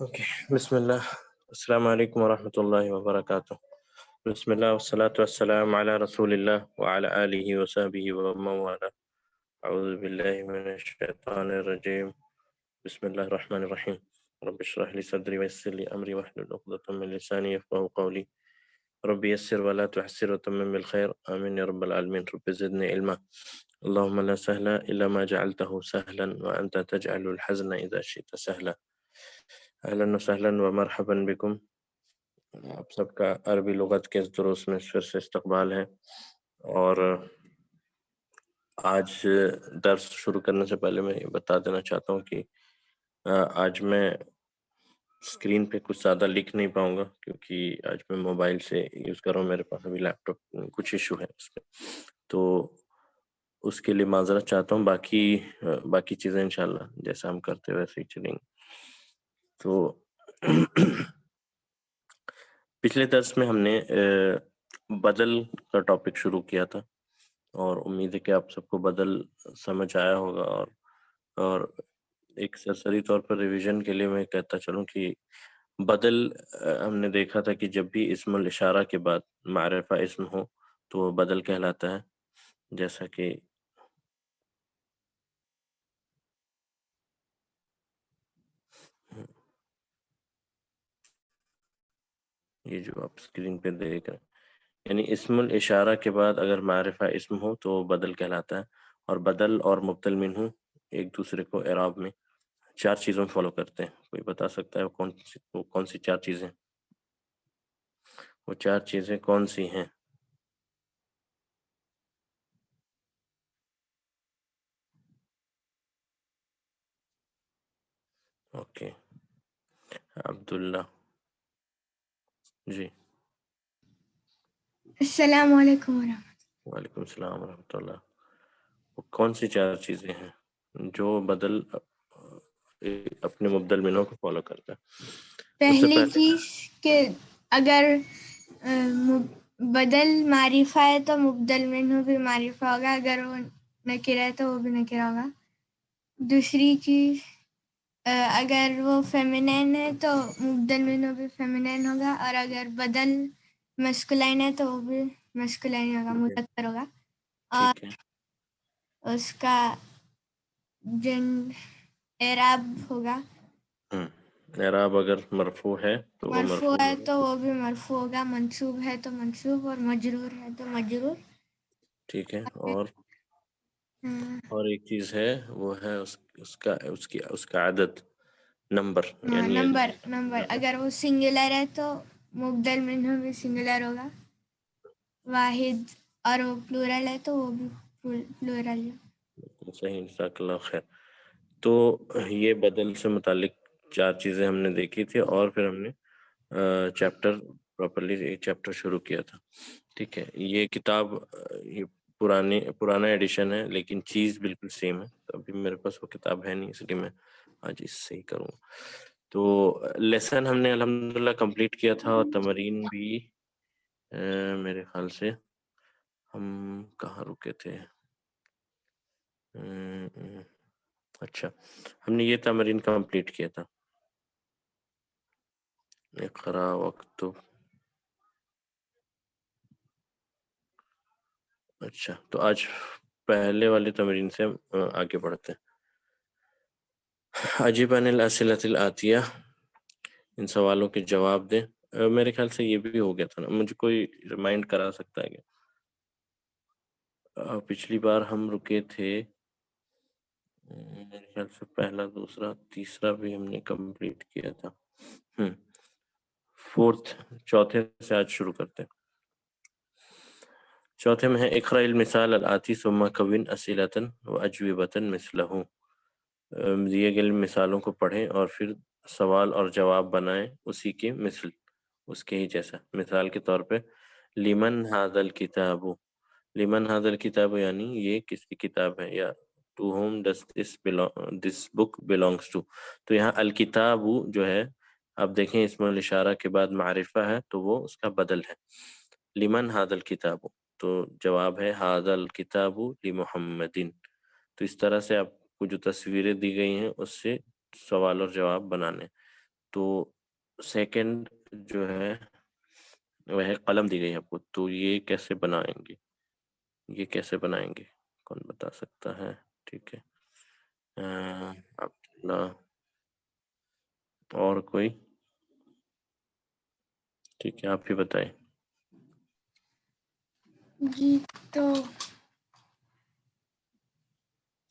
Okay. بسم الله. السلام عليكم ورحمة الله وبركاته. بسم الله والصلاة والسلام على رسول الله وعلى آله وصحبه ومن والاه. أعوذ بالله من الشيطان الرجيم. بسم الله الرحمن الرحيم. رب اشرح لي صدري ويسر لي أمري واحلل عقدة من لساني يفقهوا قولي. رب يسر ولا تحسر وتمم بالخير آمين يا رب العالمين. رب زدني علما. اللهم لا سهل إلا ما جعلته سهلا وأنت تجعل الحزن إذا شئت سهلا. اہلا وسہلا ومرحبا بکم. آپ سب کا عربی لغت کے اس دروس میں پھر سے استقبال ہے، اور آج درس شروع کرنے سے پہلے میں یہ بتا دینا چاہتا ہوں کہ آج میں اسکرین پہ کچھ زیادہ لکھ نہیں پاؤں گا، کیونکہ آج میں موبائل سے یوز کر رہا ہوں. میرے پاس ابھی لیپ ٹاپ کچھ ایشو ہے اس پہ، تو اس کے لیے معذرت چاہتا ہوں. باقی چیزیں انشاءاللہ جیسا ہم کرتے ویسے ہی چلیں گے. تو پچھلے درس میں ہم نے بدل کا ٹاپک شروع کیا تھا، اور امید ہے کہ آپ سب کو بدل سمجھ آیا ہوگا. اور ایک سرسری طور پر ریویژن کے لیے میں کہتا چلوں کہ بدل ہم نے دیکھا تھا کہ جب بھی اسم الاشارہ کے بعد معرفہ اسم ہو تو وہ بدل کہلاتا ہے. جیسا کہ یہ جو آپ اسکرین پہ دیکھ رہے ہیں، یعنی اسم الاشارہ کے بعد اگر معرفہ اسم ہو تو وہ بدل کہلاتا ہے. اور بدل اور مبدل منہ ایک دوسرے کو اعراب میں 4 چیزوں فالو کرتے ہیں. کوئی بتا سکتا ہے وہ کون سی 4 چیزیں؟ وہ 4 چیزیں کون سی ہیں؟ اوکے، عبداللہ جی. السلام علیکم ورحمۃ وعلیکم السلام ورحمۃ اللہ. وہ کون سی 4 چیزیں ہیں جو بدل اپنے مبدل منوں کو فالو کرتا ہے؟ سب سے پہلی پہلے چیز کہ اگر بدل معرفہ ہے تو مبدل منہ بھی معرفہ ہوگا، اگر وہ نکرہ ہے تو وہ بھی نکرہ ہوگا. دوسری چیز اگر وہ فیمینین ہے تو مبدل منہ بھی فیمینین ہوگا، اور اگر بدل مسکولائن ہے تو وہ بھی مسکولائن ہوگا، مذکر ہوگا. اور ٹھیک ہے. اس کا اعراب ہوگا. اعراب اگر مرفوع ہے تو وہ مرفوع مرفوع ہے ہوگا. تو وہ بھی مرفوع ہوگا، منصوب ہے تو منصوب، اور مجرور ہے تو مجرور. ٹھیک ہے. اور ایک چیز ہے، وہ ہے اس کا عدد، نمبر، یعنی نمبر اگر وہ سنگولر ہے تو مبدل منہ بھی سنگولر ہوگا، واحد، اور وہ پلورل ہے تو وہ بھی پلورل ہے. صحیح، جزاک اللہ خیر. تو یہ بدل سے متعلق 4 چیزیں ہم نے دیکھی تھی، اور پھر ہم نے چیپٹر شروع کیا تھا. ٹھیک ہے. یہ کتاب یہ پرانا ایڈیشن ہے، لیکن چیز بالکل سیم ہے. تو ابھی میرے پاس وہ کتاب ہے نہیں، اس لیے میں آج اس سے ہی کروں. تو لیسن ہم نے الحمدللہ کمپلیٹ کیا تھا، اور تمرین بھی میرے خیال سے ہم کہاں رکے تھے. اچھا، ہم نے یہ تمرین کمپلیٹ کیا تھا. اقرا واکتب. اچھا، تو آج پہلے والی تمرین سے آگے بڑھتے ہیں. عجیب عن الاسئلۃ الآتیہ، ان سوالوں کے جواب دیں. میرے خیال سے یہ بھی ہو گیا تھا نا، مجھے کوئی ریمائنڈ کرا سکتا ہے کہ پچھلی بار ہم رکے تھے، میرے خیال سے پہلا، دوسرا، تیسرا بھی ہم نے کمپلیٹ کیا تھا. چوتھے سے آج شروع کرتے ہیں. چوتھے میں ہے اقرأ المثال الآتی ثم کون اسئلۃ واجوبۃ مثلہ. دیے گئے مثالوں کو پڑھیں اور پھر سوال اور جواب بنائیں اسی کے مثل، اس کے ہی جیسا. مثال کے طور پہ لمن ھذا الکتاب. لمن ھذا الکتاب یعنی یہ کس کی کتاب ہے، یا to whom does this book belongs to. تو یہاں الکتاب جو ہے، آپ دیکھیں اسم الاشارہ کے بعد معرفہ ہے تو وہ اس کا بدل ہے. لمن ھذا الکتاب، تو جواب ہے ھذا الکتاب لمحمد. تو اس طرح سے آپ کو جو تصویریں دی گئی ہیں اس سے سوال اور جواب بنانے. تو سیکنڈ جو ہے وہ ہے قلم دی گئی آپ کو، تو یہ کیسے بنائیں گے؟ یہ کیسے بنائیں گے؟ کون بتا سکتا ہے؟ ٹھیک ہے، عبداللہ اور کوئی؟ ٹھیک ہے، آپ ہی بتائیں۔ جی تو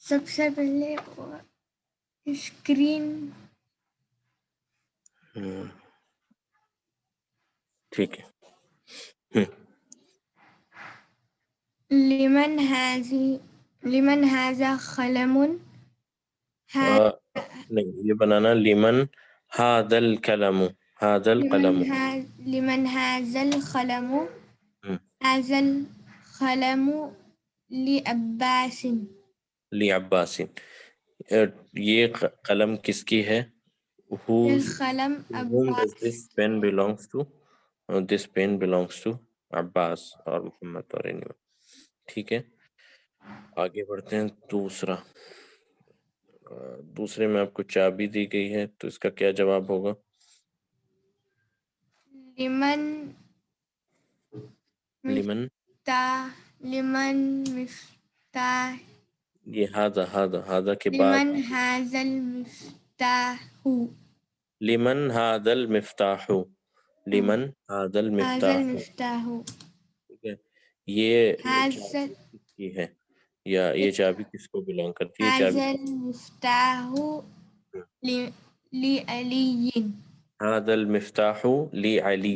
سب سے پہلے اسکرین، ٹھیک ہے، لمن هذا قلم، نہیں، یہ بنانا لمن هذا القلم، هذا القلم، لمن هذا القلم، هذا القلم لعباس، لعباس، یہ قلم کس کی ہے؟ قلم To whom does Abbas, this pen belongs to? This pen belongs to Abbas اور محمد اور anyone. ٹھیک ہے، آگے بڑھتے ہیں۔ دوسرے میں آپ کو چابی دی گئی ہے، تو اس کا کیا جواب ہوگا؟ لمن لمن، مفتاح، یہ ہاذا کے بعد لمن هذا المفتاح، لمن هذا المفتاح، لمن هذا هذا المفتاح، المفتاح، ٹھیک ہے، یہ هذا چابی کس کی ہے، یا یہ چابی کس کو بلانگ کرتی ہے؟ چابی هذا المفتاح لعلی، هذا المفتاح لعلی،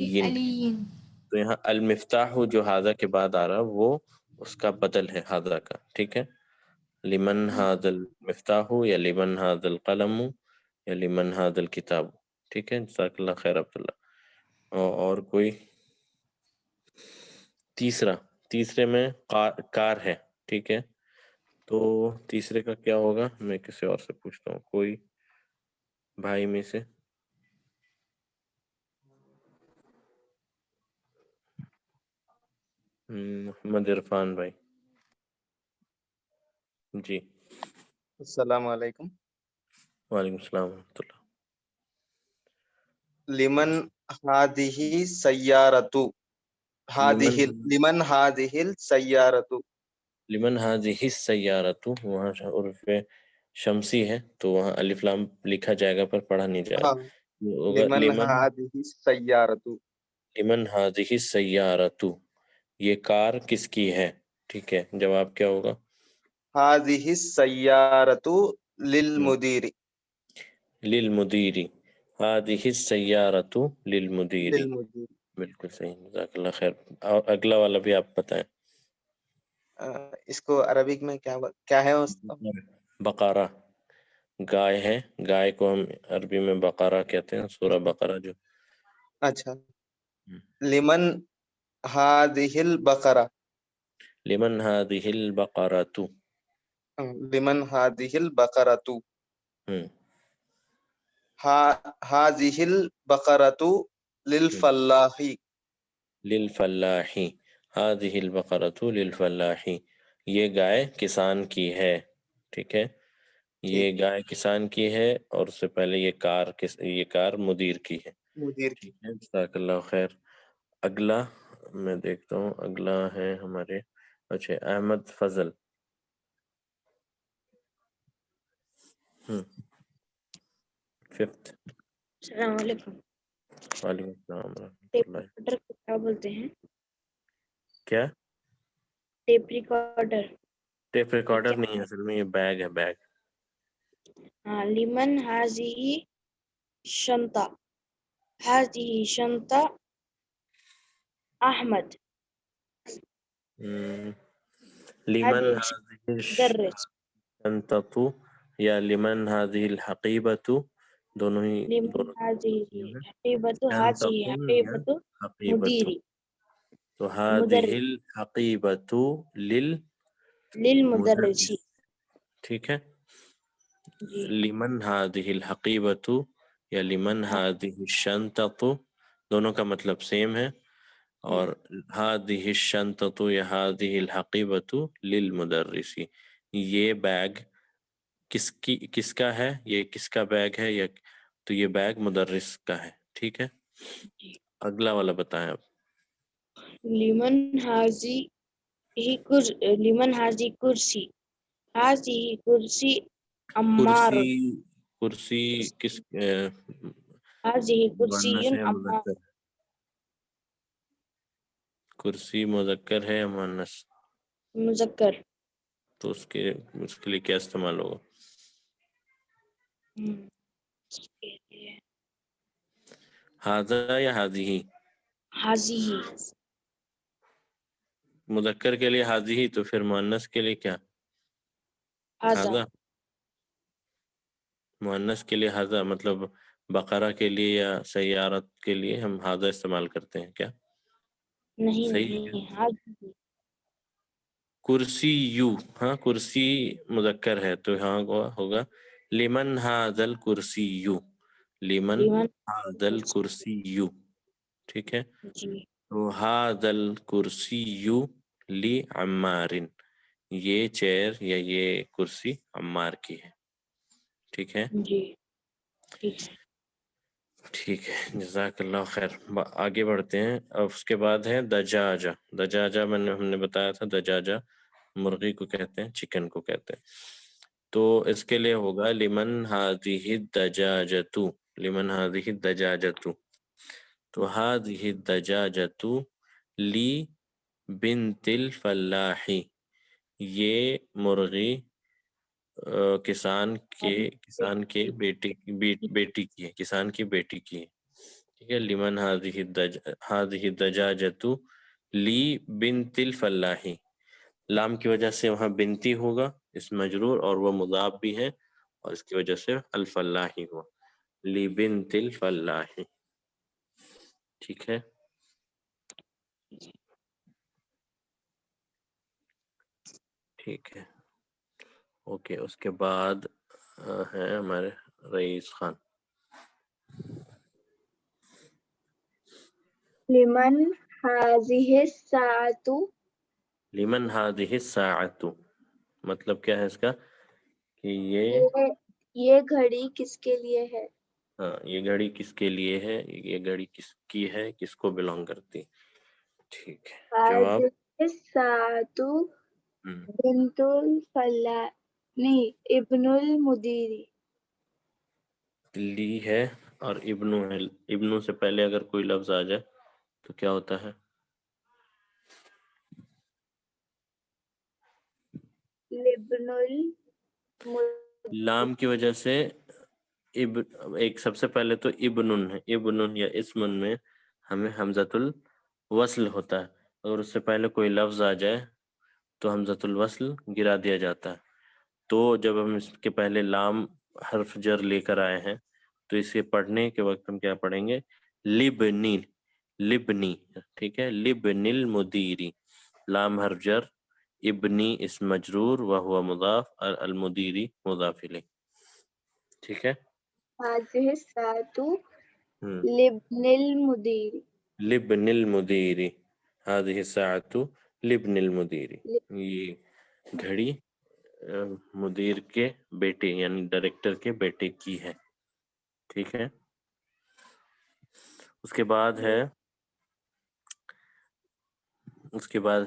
تو یہاں المفتاح جو ہاذا کے بعد آ رہا وہ اس کا بدل ہے ہاذا کا، ٹھیک ہے، لمن هذا المفتاح یا لمن هذا القلم یا لمن هذا الکتاب، ٹھیک ہے، جزاک اللہ خیر عبداللہ۔ اور کوئی؟ تیسرے میں کار ہے، ٹھیک ہے، تو تیسرے کا کیا ہوگا؟ میں کسی اور سے پوچھتا ہوں، کوئی بھائی میں سے؟ محمد عرفان بھائی، جی۔ السلام علیکم۔ وعلیکم السلام ورحمۃ اللہ۔ لمن هذه سیارتو، لمن هذه السیارتو، لمن هذه السیارۃ، وہاں عرف شمسی ہے تو وہاں الف لام لکھا جائے گا پر پڑھا نہیں جائے ہاں، گا۔ لمن هذه السیارتو، لمن هذه السیارۃ، یہ کار کس کی ہے؟ ٹھیک ہے، جواب کیا ہوگا؟ هذه السیارتو للمدیر، للمدیر، هذه السیارۃ للمدیر، للمدیر۔ بالکل صحیح، جزاک اللہ خیر۔ اور اگلا والا بھی آپ بتائیں۔ اس کو عربک میں کیا ہے استاد؟ بقرہ، گائے ہے، گائے کو ہم عربی میں بقرہ کہتے ہیں، سورہ بقرہ جو۔ اچھا، لمن هذه البقرہ، لمن هذه البقرۃ، لمن هذه البقرۃ، هذه البقرۃ للفلاح، للفلاح، هذه البقرۃ للفلاح، یہ گائے کسان کی ہے، ٹھیک ہے، یہ گائے کسان کی ہے، اور اس سے پہلے یہ کار مدیر کی ہے، مدیر کی۔ ٹھیک ہے، جزاک اللہ خیر۔ اگلا میں دیکھتا ہوں، اگلا ہے ہمارے اچھا احمد فضل، ففتھ۔ السلام علیکم۔ وعلیکم السلام ورحمۃ ٹیپ اللہ۔ ریکارڈر کو کیا بولتے ہیں؟ کیا؟ Tape recorder? ٹیپ ریکارڈر نہیں، اصل میں یہ بیگ ہے، بیگ۔ ہاں، لمن هذه شنطہ، هذه شنطہ احمد، لمن هذه هذه مدرس، الشنطة یا لمن هذه الحقیبة، دونوں ہی لمن هذه حقیبۃ، هذه شنطة یا حقیبۃ حقیبة، مدیری، تو هذه مدرس، الحقیبة للمدرس، للمدرس، ٹھیک ہے، جی لمن هذه الحقیبة یا لمن هذه الشنطة، دونوں کا مطلب سیم ہے، اور هذه الشنطة یا هذه الحقیبة للمدرس، یہ بیگ کس کا ہے، یہ کس کا بیگ ہے، یا تو یہ بیگ مدرس کا ہے. ٹھیک ہے, جی. اگلا والا بتائیں آپ. لمن حاضی لمن حاضی کرسی حاضی کرسی عمار کرسی کس حاضی کرسی مؤنث ہے عمار مذکر؟ کرسی مذکر ہے یا مؤنث؟ مذکر. تو اس کے لیے کیا استعمال ہوگا؟ ہاذا یا ہاذی؟ حاضی مذکر کے لیے حاذی، تو پھر مؤنث کے لیے کیا؟ حاضا. ہاذا. مؤنث کے لیے ہاذا مطلب بقرہ کے لیے یا سیارت کے لیے ہم ہاذا استعمال کرتے ہیں کیا؟ نہیں صحیح ہے کیا؟ نہیں حاضی. کرسی یو، ہاں کرسی مذکر ہے تو ہاں ہوگا لمن ہاذا الکرسی یو، لمن لمن ہاذا الکرسی یو. ٹھیک ہے، جی تو ہاذا الکرسی یو لی عمار، یہ چیئر یا یہ کرسی عمار کی ہے. ٹھیک ہے جی ٹھیک ہے. ٹھیک ہے، جزاک اللہ خیر. آگے بڑھتے ہیں. اب اس کے بعد ہے دجاجہ. دجاجہ ہم نے بتایا تھا دجاجہ مرغی کو کہتے ہیں، چکن کو کہتے ہیں. تو اس کے لیے ہوگا لمن ہذہ الدجاجۃ، لمن ہذہ الدجاجۃ. تو ہذہ الدجاجۃ لی بنت الفلاح، یہ مرغی کسان کے بیٹی کی ہے، کسان کی بیٹی کی ہے. ٹھیک ہے، لمن ہذہ الدجاجۃ لی بنت الفلاح. لام کی وجہ سے وہاں بنتی ہوگا اس مجرور، اور وہ مضاف بھی ہے، اور اس کی وجہ سے الفلاحی ہوا، لی بنت الفلاح. ٹھیک ہے، ٹھیک ہے، اوکے. اس کے بعد ہے ہمارے رئیس خان. لمن هذه الساعة، لمن هذه الساعۃ، مطلب کیا ہے اس کا کہ یہ گھڑی کس کے لیے ہے؟ ہاں، یہ گھڑی کس کے لیے ہے، یہ گھڑی کس کی ہے، کس کو بلونگ کرتی. ٹھیک ہے، جواب هذه الساعة بنت الفلاح نہیں ابن المدیری. لی ہے اور ابنو ہے. ابنو سے پہلے اگر کوئی لفظ آ جائے تو کیا ہوتا ہے؟ ابن المدیری. لام کی وجہ سے ایک سب سے پہلے تو ابن ہے، ابن یا اسم میں ہمیں حمزۃ الوصل ہوتا ہے. اگر اس سے پہلے کوئی لفظ آ جائے تو حمزۃ الوصل گرا دیا جاتا ہے. تو جب ہم اس کے پہلے لام حرف جر لے کر آئے ہیں تو اسے پڑھنے کے وقت ہم کیا پڑھیں گے؟ لبنی، لبنی. ٹھیک ہے، لبن المدیری. لام حرف جر، ابنی اسم مجرور وہو مضاف، اور المدیری مضاف الیہ. ٹھیک ہے، هذه الساعة لابن المدير. لبن المدیری، هذه الساعة لبن المدیری. یہ گھڑی مدیر کے بیٹے یعنی ڈائریکٹر کے بیٹے کی ہے. ٹھیک ہے، اس کے بعد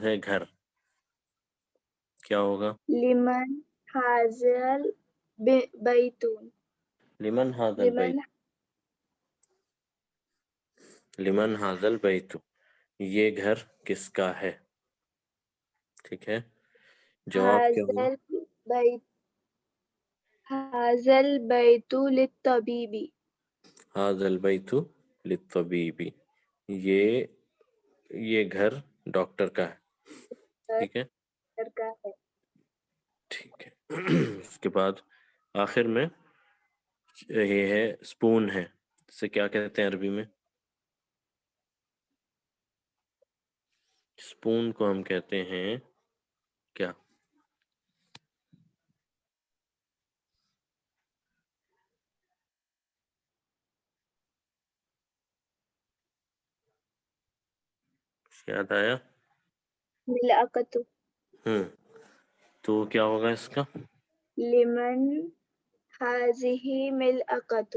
ہے گھر. کیا ہوگا؟ لمن هذا البيت. لمن هذا البیت، لمن هذا البیت، یہ گھر کس کا ہے. ٹھیک ہے، جواب کیا هذا ہوگا؟ البيت هذا البيت للطبيب. هذا البیت للطبیب، یہ گھر ڈاکٹر کا ہے. ٹھیک ہے، کا ہے. ٹھیک ہے. اس کے بعد آخر میں یہ ہے سپون ہے. اسے کیا کہتے ہیں عربی میں؟ سپون کو ہم کہتے ہیں کیا؟ یاد آیا؟ ملعقۃ. تو کیا ہوگا اس کا؟ لمن هذه ملعقۃ.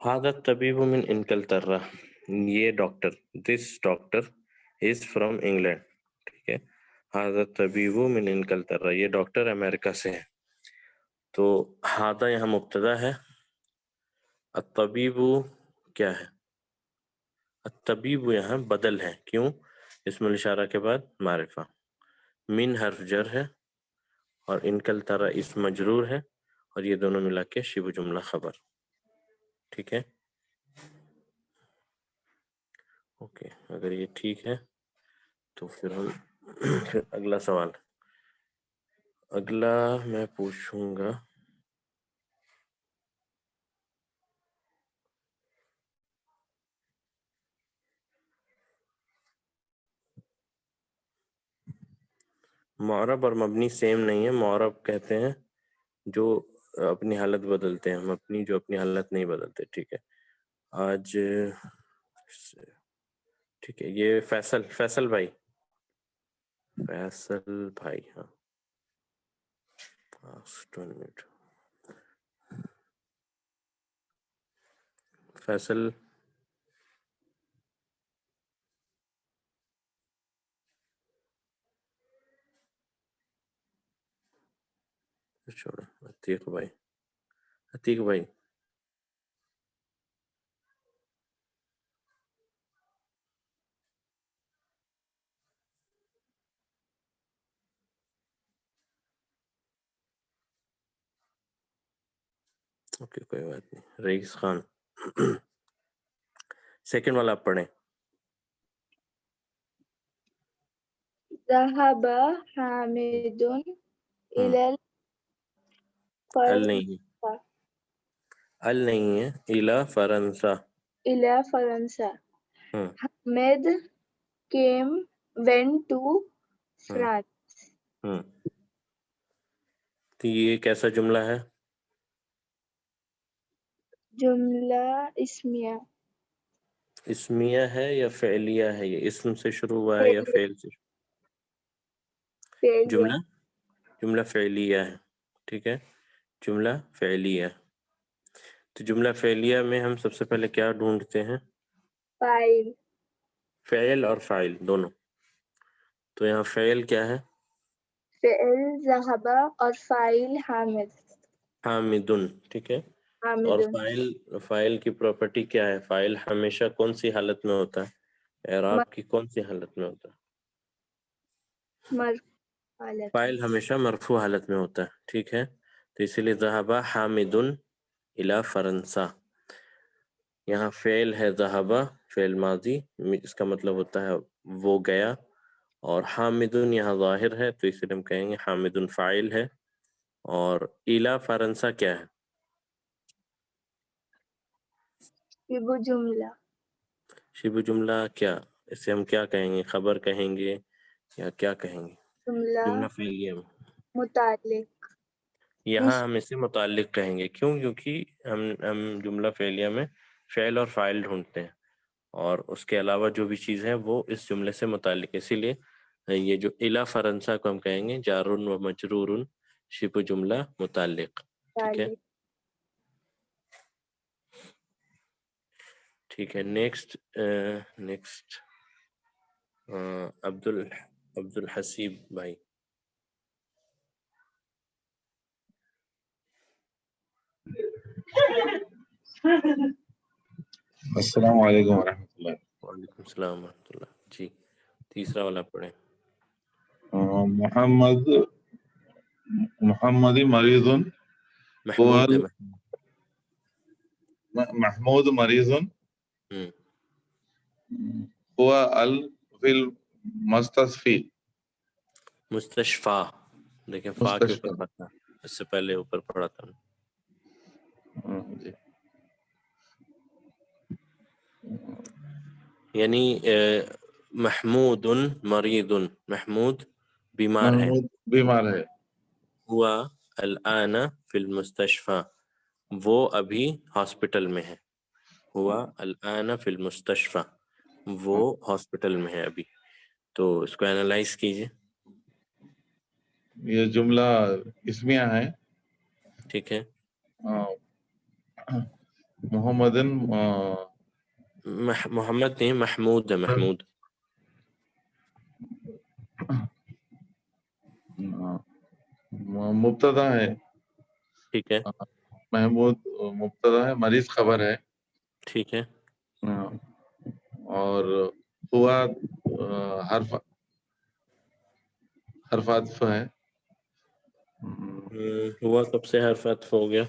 هذا الطبيب من انگلترا، یہ doctor, this doctor is from England. ٹھیک ہے، هذا الطبيب من انگلترا، یہ ڈاکٹر امریکہ سے ہے. تو هذا یہاں مبتدا ہے، الطبیب کیا ہے؟ الطبیب یہاں بدل ہے. کیوں؟ اسم الاشارہ کے بعد معرفہ. من حرف جر ہے اور انکلترا اسم مجرور ہے، اور یہ دونوں ملا کے شبہ جملہ خبر. ٹھیک ہے، اوکے. اگر یہ ٹھیک ہے تو پھر ہم پھر اگلا سوال، اگلا میں پوچھوں گا. معرب اور مبنی سیم نہیں ہے. معرب کہتے ہیں جو اپنی حالت بدلتے ہیں، مبنی جو اپنی حالت نہیں بدلتے. ٹھیک ہے، آج ٹھیک ہے. یہ فیصل بھائی، فیصل بھائی، ہاں فیصل چھوڑو. عتیق بھائی، عتیق بھائی، اوکے کوئی بات نہیں. رئیس خان، سیکنڈ والا آپ پڑھیں. ذهب حامد إلى ال نہیں ہے، ال نہیں ہے، الا فرنسا. فرنسا. ہم، Ahmed went to France. ہم. تو یہ کیسا جملہ ہے؟ جملہ اسمیہ. اسمیہ ہے یا فعلیہ ہے؟ یہ اسم سے شروع ہوا ہے یا فعل سے؟ فعلیہ. جملہ فعلیہ ہے. ٹھیک ہے، جملہ فعلیہ. تو جملہ فعلیہ میں ہم سب سے پہلے کیا ڈھونڈتے ہیں؟ فاعل. فعل اور فاعل دونوں. تو یہاں فعل کیا ہے؟ فعل ذهب اور فاعل حامد. حامدن. ٹھیک ہے، اور حامد. فاعل کی پراپرٹی کیا ہے؟ فاعل ہمیشہ کون سی حالت میں ہوتا ہے؟ اعراب کی کون سی حالت میں ہوتا ہے؟ مرفوع. فاعل ہمیشہ مرفوع حالت میں ہوتا ہے. ٹھیک ہے، تو اسی لیے ذهب حامد الی فرنسا. یہاں فعل ہے ذهب، فعل ماضی، اس کا مطلب ہوتا ہے وہ گیا. اور حامدن یہاں ظاہر ہے، تو اسی لیے ہم کہیں گے حامدن فاعل ہے. اور الی فرنسا کیا ہے؟ شبہ جملہ. شبہ جملہ کیا؟ اسے ہم کیا کہیں گے؟ خبر کہیں گے یا کیا کہیں گے؟ جملہ فعلیہ میں متعلق. یہاں ہم اسے متعلق کہیں گے. کیوں؟ کیونکہ ہم جملہ فعلیہ میں فعل اور فاعل ڈھونڈتے ہیں، اور اس کے علاوہ جو بھی چیز ہے وہ اس جملے سے متعلق ہے. اسی لیے یہ جو الی فرنسا کو ہم کہیں گے جار و مجرور شبہ جملہ متعلق. ٹھیک ہے، ٹھیک ہے. نیکسٹ عبد الحسیب بھائی. السلام علیکم ورحمۃ اللہ. وعلیکم السلام ورحمۃ اللہ. جی، تیسرا والا پڑھیں. محمد مریض محمود ہے. محمود مریض هو فی المستشفی. مستشفی، دیکھیں فا کے اوپر پڑھا، اس سے پہلے اوپر پڑھا تھا. جی. یعنی محمود مریض، محمود بیمار ہے. محمود بیمار ہے. ہوا الآن فی المستشفی، وہ ابھی ہاسپٹل میں ہے. ہوا الآن فی المستشفی، وہ ہاسپٹل میں ہے ابھی. تو اس کو اینالائز کیجئے. یہ جملہ اسمیہ ہے. ٹھیک ہے، محمد محمد نہیں، محمود ہے، محمود. مبتدا ہے. ٹھیک ہے، محمود مبتدا ہے، مریض خبر ہے. ٹھیک ہے. اور ہوا حرف عطف ہے. ہوا کب سے حرف عطف ہو گیا؟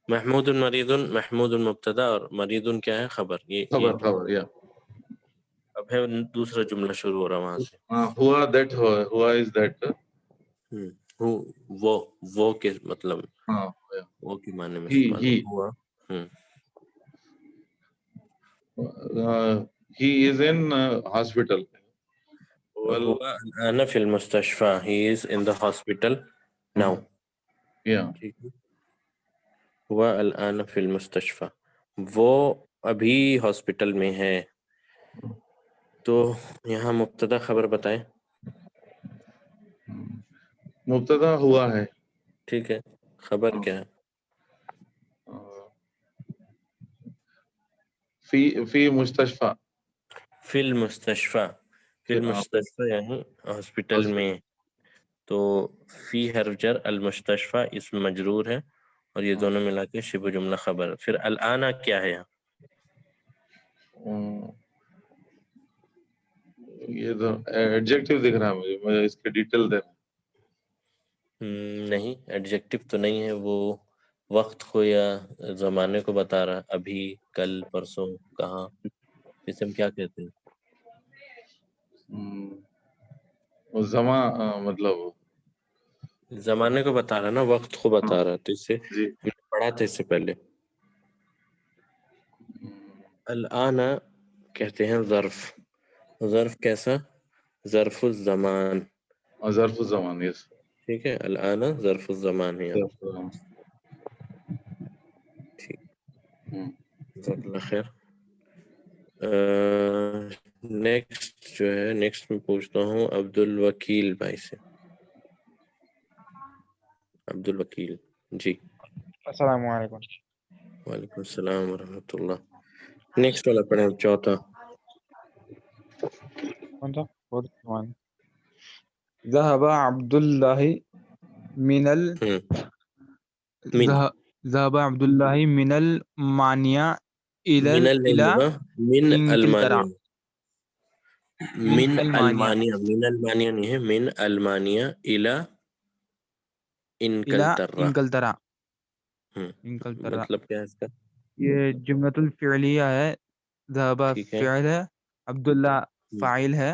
محمود مریض، محمود مبتدا اور مریض کیا ہے؟ خبر. یہ خبر یا اب ہے دوسرا جملہ شروع ہو رہا وہاں سے. ہوا دیٹ ہوا از دیٹ. وہ کے مطلب ہاں وہ کے معنی میں ہی ہوا. he is in hospital. هو الآن في المستشفى. he is in the hospital now. yeah ٹھیک ہے. ہوا الآن فی المستشفى، وہ ابھی ہاسپٹل میں ہے. تو یہاں مبتدا خبر بتائیں. مبتدا ہوا ہے. ٹھیک ہے، خبر کیا ہے؟ فی مستشفى. فی المستشفى. فی المستشفى یعنی ہاسپٹل میں. تو فی حرف جر، المستشفى اسم مجرور ہے، اور یہ دونوں ملا کے شبہ جملہ خبر. پھر الآن کیا ہے یہاں؟ یہ تو ایڈجیکٹو دکھ رہا ہے مجھے اس کے ڈیٹیل دے. نہیں، ایڈجیکٹو تو نہیں ہے، وہ وقت کو یا زمانے کو بتا رہا. ابھی، کل، پرسوں، کہاں. اسے ہم کیا کہتے ہیں؟ مطلب زمانے کو بتا رہا نا، وقت کو بتا رہا. تو اس سے جی پڑھا تھا اس سے پہلے. الآن کہتے ہیں ظرف. ظرف کیسا؟ ظرف الزمان. ظرف الزمان. یس. ٹھیک ہے، الآن ظرف الزمان ہے. ٹھیک، جزاک اللہ خیر. نیکسٹ جو ہے، نیکسٹ میں پوچھتا ہوں عبد الوکیل بھائی سے. عبد الوکیل جی. السلام علیکم. وعلیکم السلام ورحمۃ اللہ. نیکسٹ والا پڑھیں، چوتھا. کون سا؟ 41. ذهب عبد الله من ال من ذهب عبد الله من المانيا من إلى ہوگا، من انگلترا. المانیہ. من المانیہ، من المانیہ نہیں ہے، من المانیہ الى إلى انکلترا. انگلترا. انگلترا مطلب کیا ہے اس کا؟ یہ جملۃ الفعلیہ ہے. ذهب ٹھیک ہے، فعل ہے، عبداللہ فاعل ہے.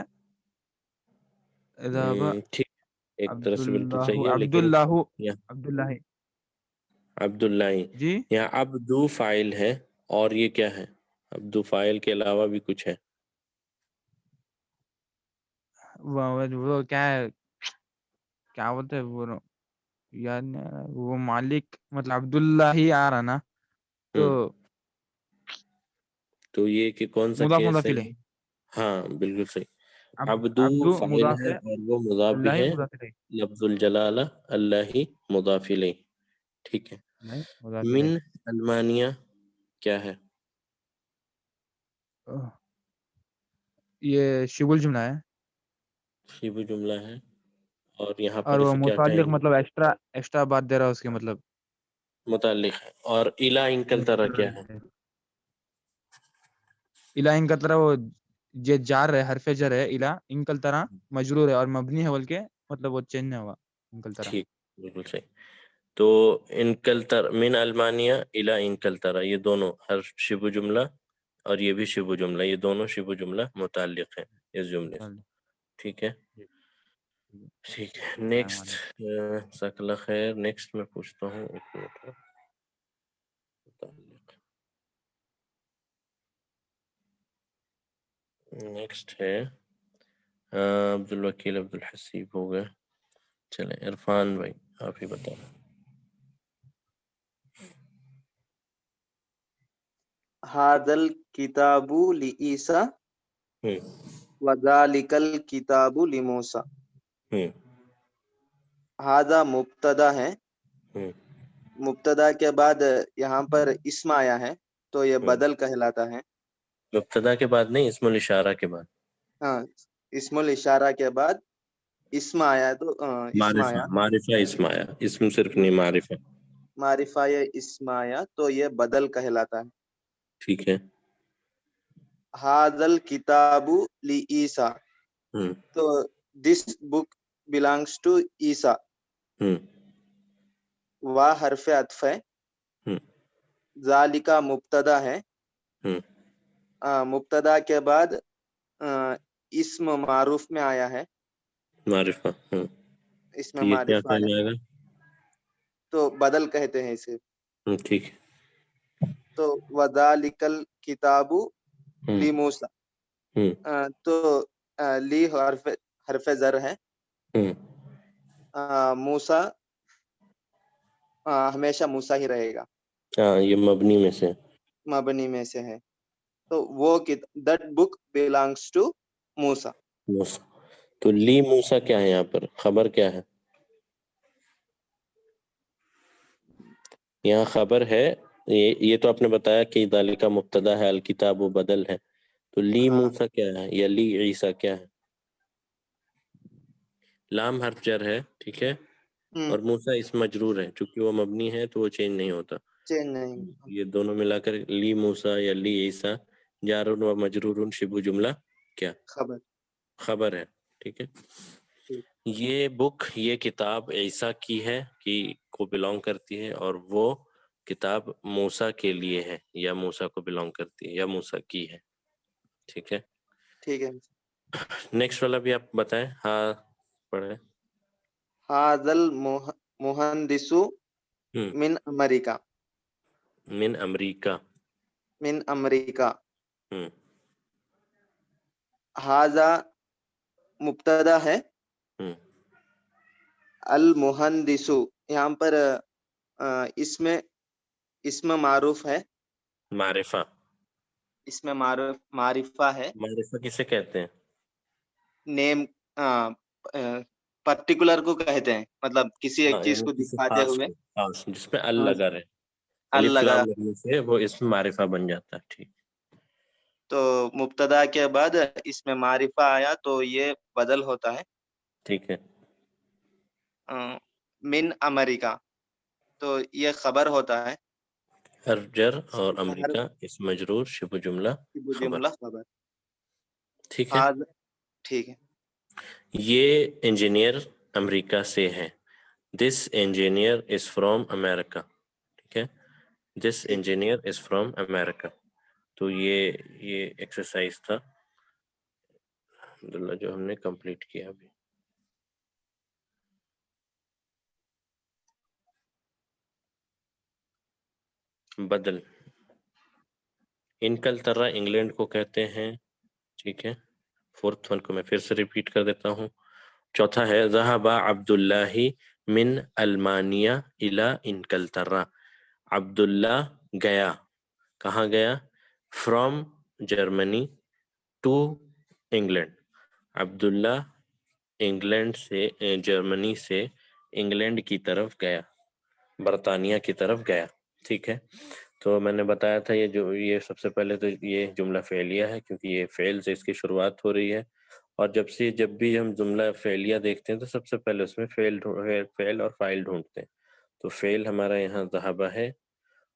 ذهب ٹھیک، ایک طرح عبد سے بالکل اللہ صحیح ہے، عبد لیکن اللہ یہاں عبد اللہ عبداللہ جی. یہاں عبدو فاعل ہے، اور یہ کیا ہے؟ عبدو فاعل کے علاوہ بھی کچھ ہے. وہ کیا ہے، کیا بولتے ہیں وہ یاد نہیں آ رہا. وہ مالک مطلب عبداللہ ہی آ رہا نا، تو تو یہ کہ کون سا مضاف کیس مضاف ہے؟ الیہ. ہاں بالکل صحیح. عبدو عبدو فاعل مضاف ہے ہے، اور وہ مضاف بھی اللہ ہے. مضاف الیہ. لفظ الجلالہ اللہ ہی مضاف الیہ. ٹھیک ہے. نہیں مضاف من الیہ. المانیہ کیا ہے؟ یہ شبہ الجملہ ہے، شبہ جملہ ہے، اور یہاں پر اور وہ اسے کیا کہیں متعلق گے؟ مطلب ایکسٹرا بات دے رہا ہے اس کے مطلب. متعلق ہے. اور الا انکلترا کیا ہے؟ الا انکلترا وہ جار ہے، حرف جر ہے. الا انکلترا مجرور ہے اور مبنی ہے، بلکہ مطلب وہ چینج نہیں ہوا. انکلترا ٹھیک، بالکل صحیح. تو انکلتر من المانیہ الا انکلترا، یہ دونوں ہر شبہ جملہ اور یہ بھی شبہ جملہ، یہ دونوں شبہ جملہ متعلق ہیں اس جملے سے. ٹھیک ہے، ٹھیک ہے. السلام نیکسٹ، علیکم. جزاک اللہ خیر. نیکسٹ میں پوچھتا ہوں، ایک منٹ. متعلق نیکسٹ ہے عبد الوکیل عبد الحسیب ہو گئے. چلیں عرفان بھائی آپ ہی بتائیں. هذا الكتاب لعيسى وذلك الكتاب لموسى. هذا مبتدا ہے، مبتدا کے بعد یہاں پر اسم آیا ہے تو یہ بدل کہلاتا ہے. مبتدا کے بعد نہیں، اسم الاشارہ کے بعد. ہاں، اسم الاشارہ کے بعد اسم آیا تو اسم آیا، معرفہ اسم آیا، اسم صرف نہیں معرفہ. معرفہ اسم آیا تو یہ بدل کہلاتا ہے. ٹھیک ہے. ھذا الکتاب لعیسیٰ، ہوں تو دس بک belongs to عیسیٰ. ہوں وا حرف عطف ہے، ہوں ذالکا مبتدا ہے. ہوں مبتدا کے بعد اسم معروف میں آیا ہے، معرفہ. اس تو میں یہ کیا معرفہ ہے کہلائے گا؟ تو بدل کہتے ہیں اسے. ٹھیک ہے. تو وذالک الکتاب ہوں لموسیٰ، ہوں تو لی حرف زر ہے. ہوں موسیٰ ہمیشہ موسیٰ ہی رہے گا، ہاں، یہ مبنی میں سے. مبنی میں سے ہے. تو وہ that book belongs to موسیٰ. موسیٰ. تو لی موسیٰ کیا ہے یہاں پر؟ خبر کیا ہے یہاں؟ خبر ہے. یہ تو آپ نے بتایا کہ ذالک مبتدا ہے، الکتاب و بدل ہے. تو لی ہاں موسیٰ کیا ہے یا لی عیسیٰ کیا ہے؟ لام حرف جر ہے، ٹھیک ہے، اور موسیٰ اسم مجرور ہے. چونکہ وہ مبنی ہے تو وہ چینج نہیں ہوتا. چینج نہیں. یہ دونوں ملا کر لی موسیٰ یا لی عیسیٰ جار و مجرور شبہ جملہ کیا؟ خبر ہے. ٹھیک ہے. یہ بک، یہ کتاب عیسیٰ کی ہے، کو بلونگ کرتی ہے، اور وہ کتاب موسیٰ کے لیے ہے یا موسیٰ کو بلونگ کرتی ہے یا موسیٰ کی ہے. ٹھیک ہے. ٹھیک ہے. نیکسٹ والا بھی آپ بتائیں. ہاں پڑھیں. ھذا المہندس من امریکہ. من امریکہ. من امریکہ. ہوں ھذا مبتدا ہے، ہوں المہندس یہاں پر اسم معروف ہے، معرفہ. اس میں معرفہ ہے. معرفہ کسے کہتے ہیں؟ نیم پرٹیکولر کو کہتے ہیں، مطلب کسی ایک چیز یعنی کو کسی دکھاتے خاص ہوئے کو، خاص جس میں ال لگا رہے، الف اللہ لام کا. لگنے سے وہ اسم معرفہ بن جاتا ہے. ٹھیک. تو مبتدا کے بعد اس میں معرفہ آیا تو یہ بدل ہوتا ہے. ٹھیک ہے. من امریکہ، تو یہ خبر ہوتا ہے. حرف جر اور ہر امریکہ اسم مجرور شبہ جملہ خبر. جملہ خبر. ٹھیک ہے. ٹھیک ہے. یہ انجینئر امریکہ سے ہے. دس انجینئر از فرام امیرکا. ٹھیک ہے. دس انجینئر از فرام امیرکا. تو یہ ایکسرسائز تھا الحمدللہ جو ہم نے کمپلیٹ کیا ابھی. بدل. انکلترا انگلینڈ کو کہتے ہیں. ٹھیک ہے. فورتھ ون کو میں پھر سے ریپیٹ کر دیتا ہوں. چوتھا ہے ذهب عبداللہ من المانیہ الی انکلترا. عبداللہ گیا. کہاں گیا؟ From Germany to England. Abdullah England سے، جرمنی سے انگلینڈ کی طرف گیا، برطانیہ کی طرف گیا. ٹھیک ہے. تو میں نے بتایا تھا یہ سب سے پہلے تو یہ جملہ فعلیہ ہے، کیونکہ یہ فعل سے اس کی شروعات ہو رہی ہے. اور جب بھی ہم جملہ فعلیہ دیکھتے ہیں تو سب سے پہلے اس میں فعل اور فاعل ڈھونڈتے ہیں. تو فعل ہمارا یہاں ذہب ہے،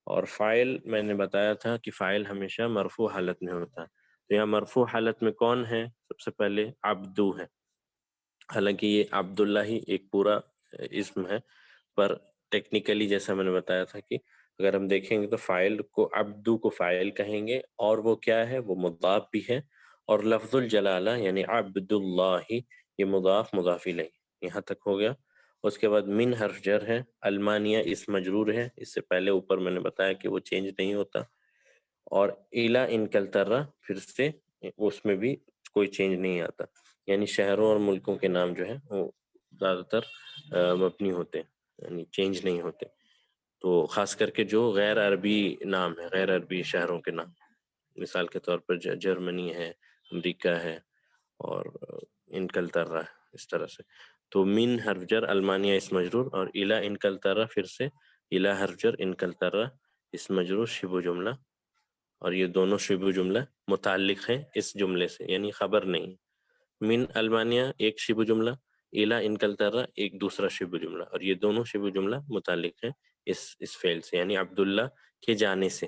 اور فاعل میں نے بتایا تھا کہ فاعل ہمیشہ مرفوع حالت میں ہوتا ہے. تو یہاں مرفوع حالت میں کون ہے؟ سب سے پہلے عبدو ہے. حالانکہ یہ عبداللہ ہی ایک پورا اسم ہے، پر ٹیکنیکلی جیسا میں نے بتایا تھا کہ اگر ہم دیکھیں گے تو فاعل کو عبدو کو فاعل کہیں گے، اور وہ کیا ہے؟ وہ مضاف بھی ہے. اور لفظ الجلالہ یعنی عبداللہ یہ مضاف مضاف الیہ. یہاں تک ہو گیا. اس کے بعد من حرف جر ہے، المانیہ اسم مجرور ہے. اس سے پہلے اوپر میں نے بتایا کہ وہ چینج نہیں ہوتا. اور الی انکلترا پھر سے اس میں بھی کوئی چینج نہیں آتا. یعنی شہروں اور ملکوں کے نام جو ہے وہ زیادہ تر مبنی ہوتے ہیں، یعنی چینج نہیں ہوتے. تو خاص کر کے جو غیر عربی نام ہے، غیر عربی شہروں کے نام، مثال کے طور پر جرمنی ہے، امریکہ ہے، اور انکلترا ہے، اس طرح سے. تو من حرف جر، المانیہ اسم مجرور، اور الی انکلترا پھر سے الہ حرف جر ان کلترہ اسم مجرور شبہ جملہ، اور یہ دونوں شبہ جملہ متعلق ہیں اس جملے سے، یعنی خبر نہیں. من المانیہ ایک شبہ جملہ، الہ ان کلترہ ایک دوسرا شبہ جملہ، اور یہ دونوں شبہ جملہ متعلق ہیں اس فعل سے، یعنی عبداللہ کے جانے سے.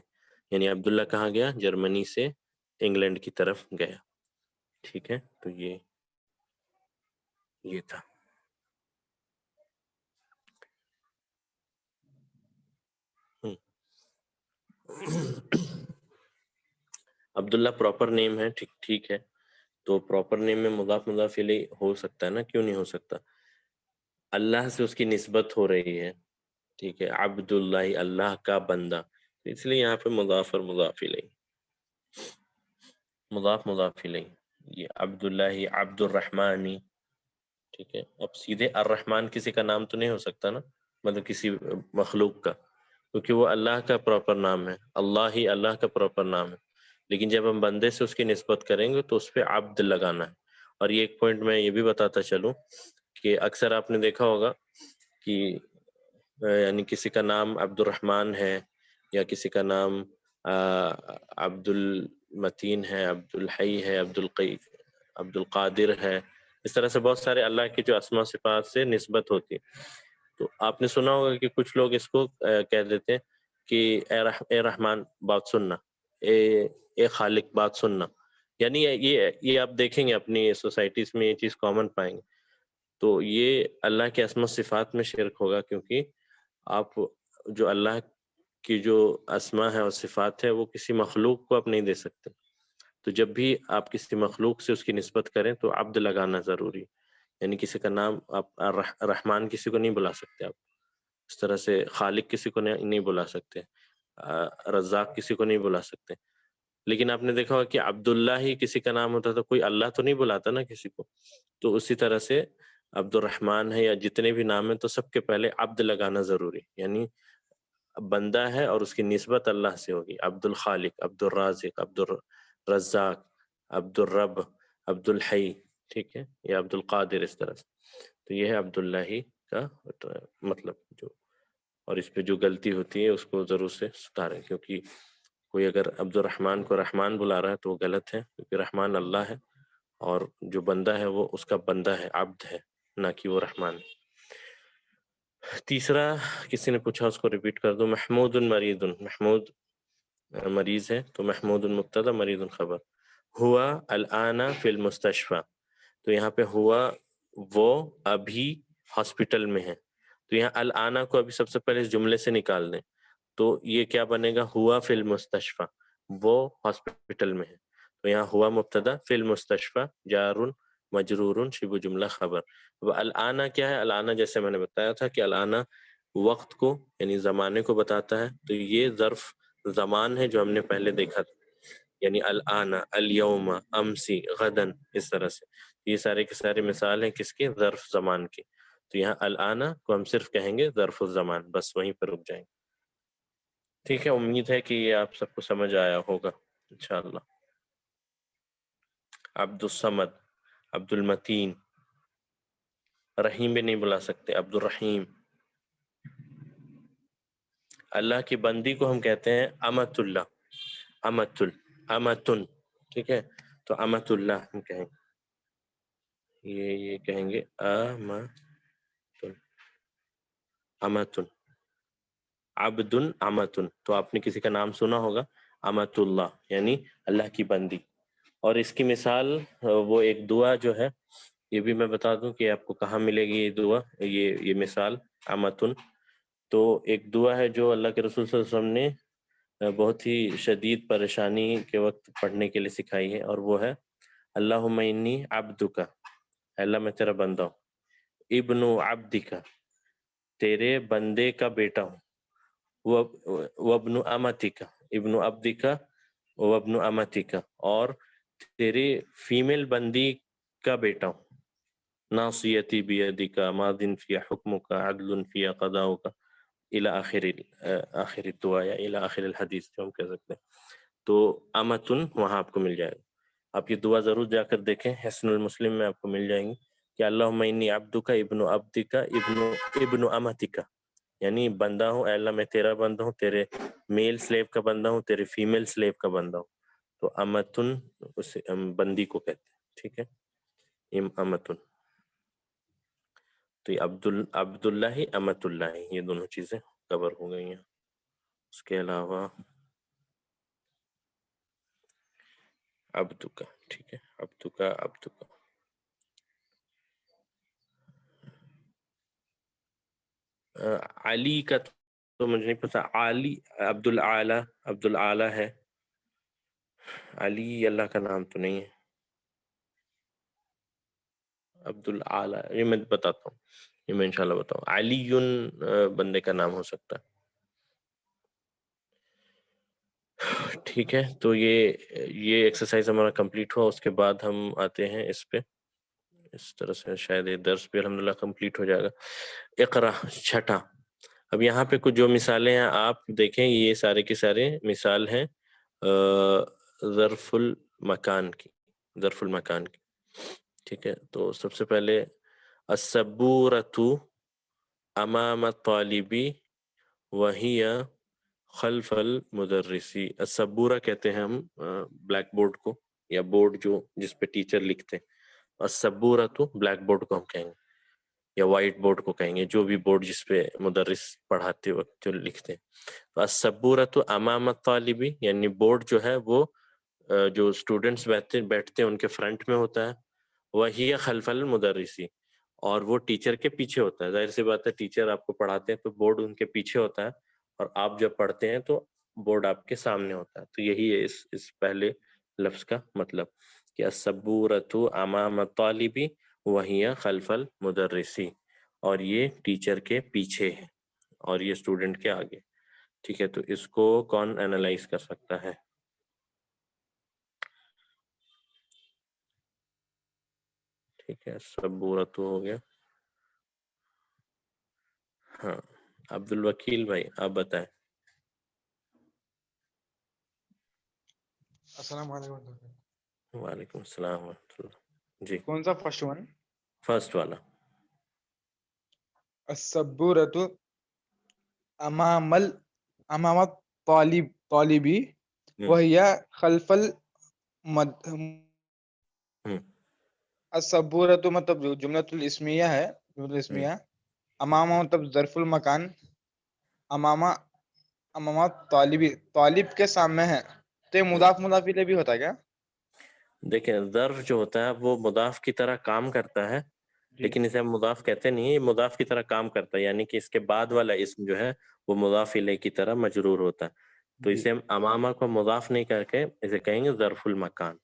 یعنی عبداللہ کہاں گیا؟ جرمنی سے انگلینڈ کی طرف گیا. ٹھیک ہے، تو یہ تھا. عبداللہ پراپر نیم ہے، ٹھیک ہے، تو پراپر نیم میں مضاف مضاف الیہ ہو سکتا ہے نا، کیوں نہیں ہو سکتا؟ اللہ سے اس کی نسبت ہو رہی ہے، ٹھیک ہے، عبداللہ اللہ کا بندہ، اس لیے یہاں پہ مضاف اور مضاف الیہ، مضاف مضاف الیہ. یہ عبداللہ عبد الرحمانی، ٹھیک ہے. اب سیدھے الرحمن کسی کا نام تو نہیں ہو سکتا نا، مطلب کسی مخلوق کا، کیونکہ وہ اللہ کا پراپر نام ہے، اللہ ہی اللہ کا پراپر نام ہے. لیکن جب ہم بندے سے اس کی نسبت کریں گے تو اس پہ عبد لگانا ہے. اور یہ ایک پوائنٹ میں یہ بھی بتاتا چلوں کہ اکثر آپ نے دیکھا ہوگا کہ یعنی کسی کا نام عبد الرحمن ہے، یا کسی کا نام عبد المتین ہے، عبد الحی ہے، عبد القادر ہے، اس طرح سے بہت سارے اللہ کے جو اسماء صفات سے نسبت ہوتی ہے. تو آپ نے سنا ہوگا کہ کچھ لوگ اس کو کہہ دیتے ہیں کہ اے رحمان بات سننا، اے خالق بات سننا. یعنی یہ آپ دیکھیں گے اپنی سوسائٹیز میں یہ چیز کامن پائیں گے. تو یہ اللہ کے اسماء صفات میں شرک ہوگا، کیونکہ آپ جو اللہ کی جو اسماء ہے اور صفات ہے وہ کسی مخلوق کو آپ نہیں دے سکتے. تو جب بھی آپ کسی مخلوق سے اس کی نسبت کریں تو عبد لگانا ضروری ہے. یعنی کسی کا نام آپ رحمان کسی کو نہیں بلا سکتے، آپ اس طرح سے خالق کسی کو نہیں بلا سکتے، رزاق کسی کو نہیں بلا سکتے. لیکن آپ نے دیکھا ہوگا کہ عبداللہ ہی کسی کا نام ہوتا تھا، کوئی اللہ تو نہیں بلاتا نا کسی کو. تو اسی طرح سے عبد الرحمن ہے یا جتنے بھی نام ہیں تو سب کے پہلے عبد لگانا ضروری، یعنی بندہ ہے اور اس کی نسبت اللہ سے ہوگی. عبد الخالق، عبد الرازق، عبد الرزاق، عبد الرب، عبد الحی، ٹھیک ہے، یا عبد القادر، اس طرح سے. تو یہ ہے عبداللہ کا مطلب. جو اور اس پہ جو غلطی ہوتی ہے اس کو ضرور سے سدھاریں، کیونکہ کوئی اگر عبد الرحمن کو رحمان بلا رہا ہے تو وہ غلط ہے، کیونکہ رحمان اللہ ہے اور جو بندہ ہے وہ اس کا بندہ ہے، عبد ہے، نہ کہ وہ رحمان ہے. تیسرا کسی نے پوچھا، اس کو ریپیٹ کر دو. محمود مریض، محمود مریض ہے تو محمود مبتدا مریض خبر. ہوا الآن فی المستشفى، تو یہاں پہ ہوا وہ ابھی ہاسپٹل میں ہے، تو یہاں الآن کو ابھی سب سے پہلے اس جملے سے نکال دیں تو یہ کیا بنے گا؟ ہوا فی المستشفى، وہ ہاسپٹل میں ہے. تو یہاں ہوا مبتدا فی المستشفى جار مجرور شبہ جملہ خبر. اب الآن کیا ہے؟ الآن جیسے میں نے بتایا تھا کہ الآن وقت کو یعنی زمانے کو بتاتا ہے، تو یہ ظرف زمان ہے جو ہم نے پہلے دیکھا تھا، یعنی الآن، الیوم، امسی، غدن، اس طرح سے. یہ سارے کے سارے مثال ہیں کس کے؟ ظرف زمان کی. تو یہاں الآن کو ہم صرف کہیں گے ظرف الزمان، بس وہیں پر رک جائیں گے. ٹھیک ہے، امید ہے کہ یہ آپ سب کو سمجھ آیا ہوگا انشاءاللہ. عبد الصمد، عبد المتین، رحیم بھی نہیں بلا سکتے، عبد الرحیم. اللہ کی بندی کو ہم کہتے ہیں امت اللہ، امتن، ٹھیک ہے. تو امت اللہ ہم کہیں گے، یہ کہیں گے امتن، عبدن امتن. تو آپ نے کسی کا نام سنا ہوگا امت اللہ، یعنی اللہ کی بندی. اور اس کی مثال وہ ایک دعا جو ہے، یہ بھی میں بتا دوں کہ آپ کو کہاں ملے گی یہ دعا، یہ مثال امتن. تو ایک دعا ہے جو اللہ کے رسول صلی اللہ علیہ وسلم نے بہت ہی شدید پریشانی کے وقت پڑھنے کے لیے سکھائی ہے، اور وہ ہے اللہم انی عبدک، اللہ میں تیرا بندہ ہوں، ابن عبدک، تیرے بندے کا بیٹا ہوں، وابن امتک، ابن عبدک وابن امتک، اور تیرے فیمیل بندی کا بیٹا ہوں، ناصیتی بیدک ماض فی حکمک عدل فی قضاؤک، الى آخر الدعا یا الى آخر الحدیث جو ہم کہہ سکتے ہیں. تو امتن وہاں آپ کو مل جائے گا. آپ یہ دعا ضرور جا کر دیکھیں، حسن المسلم میں آپ کو مل جائیں گی کہ اللہم انی عبدک ابن عبدک ابن امتک. یعنی بندہ ہوں، اے اللہ میں تیرا بندہ ہوں، تیرے میل سلیو کا بندہ ہوں، تیرے فیمیل سلیو کا بندہ ہوں. تو امتن اسے بندی کو کہتے ہیں. ٹھیک ہے، امتن. تو یہ عبداللہ ہی امت اللہ ہی، یہ دونوں چیزیں کور ہو گئی ہیں. اس کے علاوہ عبدک، ٹھیک ہے، عبدک عبدک. علی کا تو مجھے نہیں پتا. علی عبد العالی ہے. علی اللہ کا نام تو نہیں ہے. عبد العالی یہ میں بتاتا ہوں، یہ میں انشاءاللہ بتاؤں. علی بندے کا نام ہو سکتا ہے. ٹھیک ہے، تو یہ ایکسرسائز ہمارا کمپلیٹ ہوا. اس کے بعد ہم آتے ہیں اس پہ. اس طرح سے شاید یہ درس بھی الحمدللہ کمپلیٹ ہو جائے گا. اقرا چھٹا. اب یہاں پہ کچھ جو مثالیں ہیں آپ دیکھیں، یہ سارے کے سارے مثال ہیں ظرف المکان کی. ظرف المکان کی. ٹھیک ہے، تو سب سے پہلے السبورۃ امام الطالبی وہی خلف المدرسی. السبورہ کہتے ہیں ہم بلیک بورڈ کو، یا بورڈ جو جس پہ ٹیچر لکھتے ہیں. السبورۃ بلیک بورڈ کو ہم کہیں گے، یا وائٹ بورڈ کو کہیں گے، جو بھی بورڈ جس پہ مدرس پڑھاتے وقت جو لکھتے ہیں. تو السبورۃ امام الطالبی یعنی بورڈ جو ہے وہ جو اسٹوڈنٹس بیٹھتے ہیں ان کے فرنٹ میں ہوتا ہے. وہی خلف المدرسی، اور وہ ٹیچر کے پیچھے ہوتا ہے. ظاہر سی بات ہے، ٹیچر آپ کو پڑھاتے ہیں تو بورڈ ان کے پیچھے ہوتا ہے، اور آپ جب پڑھتے ہیں تو بورڈ آپ کے سامنے ہوتا ہے. تو یہی ہے اس پہلے لفظ کا مطلب کہ السبورۃ امام الطالبی وہی خلف المدرسی، اور یہ ٹیچر کے پیچھے ہے اور یہ اسٹوڈنٹ کے آگے. ٹھیک ہے، تو اس کو کون اینالائز کر سکتا ہے؟ ٹھیک ہے، سبورت ہو گیا. ہاں، عبد الوکیل بھائی آپ بتائیں. السلام علیکم. وعلیکم السلام ورحمۃ اللہ. جی، کون سا فرسٹ ون؟ فرسٹ والا. السبورۃ امام طالبی وہی خلف السبورۃ مطلب جملۃ الاسمیہ ہے، جملۃ الاسمیہ. امام مطلب ظرف المکان. امام طالب کے سامنے ہے. تو یہ مضاف مضاف الیہ بھی ہوتا ہے کیا؟ دیکھیں، ظرف جو ہوتا ہے وہ مضاف کی طرح کام کرتا ہے، لیکن اسے ہم مضاف کہتے نہیں ہیں. یہ مضاف کی طرح کام کرتا ہے، یعنی کہ اس کے بعد والا اسم جو ہے وہ مضاف الیہ کی طرح مجرور ہوتا ہے. تو اسے ہم امامہ کو مضاف نہیں کر کے اسے کہیں گے ظرف المکان.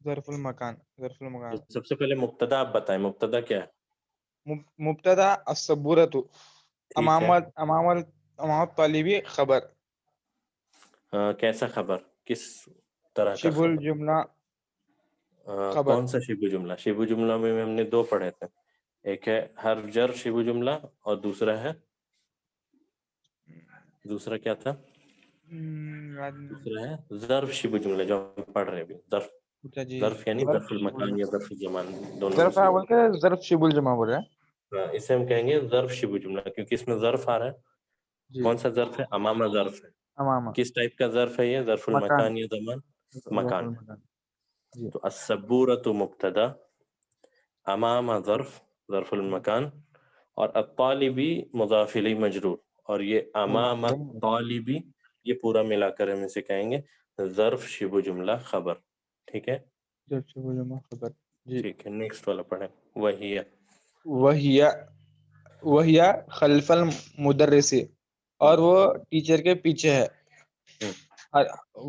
ظرف المکان. تو سب سے پہلے مبتدا آپ بتائیں، مبتدا کیا ہے؟ مبتدا السبورۃ ٹھیک ہے، امام طالبی خبر. کیسا خبر؟ کس طرح کا شبہ خبر؟ الجملہ خبر. کون سا شبہ جملہ؟ شبہ جملہ میں ہم نے دو پڑھے تھے، ایک ہے حرف جر شبہ جملہ اور دوسرا کیا تھا؟ دوسرا ہے ظرف شبہ جملہ جو ہم پڑھ رہے ہیں. ظرف یعنی ظرف المکان یا ظرف الزمان، دونوں ظرف میں بول کے ظرف شبہ الجمع بول رہے ہیں. اسے ہم کہیں گے ظرف شبہ جملہ، کیونکہ اس میں ظرف آ رہا ہے. کون سا ظرف ہے؟ امامہ ظرف ہے. امامہ کس ٹائپ کا ظرف ہے یہ؟ ظرف مکان. المکان یا زمان؟ ظرف مکان. المکان. جی. تو السبورۃ مبتدا، امامہ ظرف المکان، اور الطالبی مضاف الیہ مجرور. اور یہ امام الطالبی یہ پورا ملا کر ہم اسے کہیں گے ظرف شبہ جملہ خبر. ٹھیک ہے، ظرف شبہ جملہ خبر. جی. ٹھیک ہے، نیکسٹ والا پڑھیں. وہی خلف المدرس، اور وہ ٹیچر کے پیچھے ہے.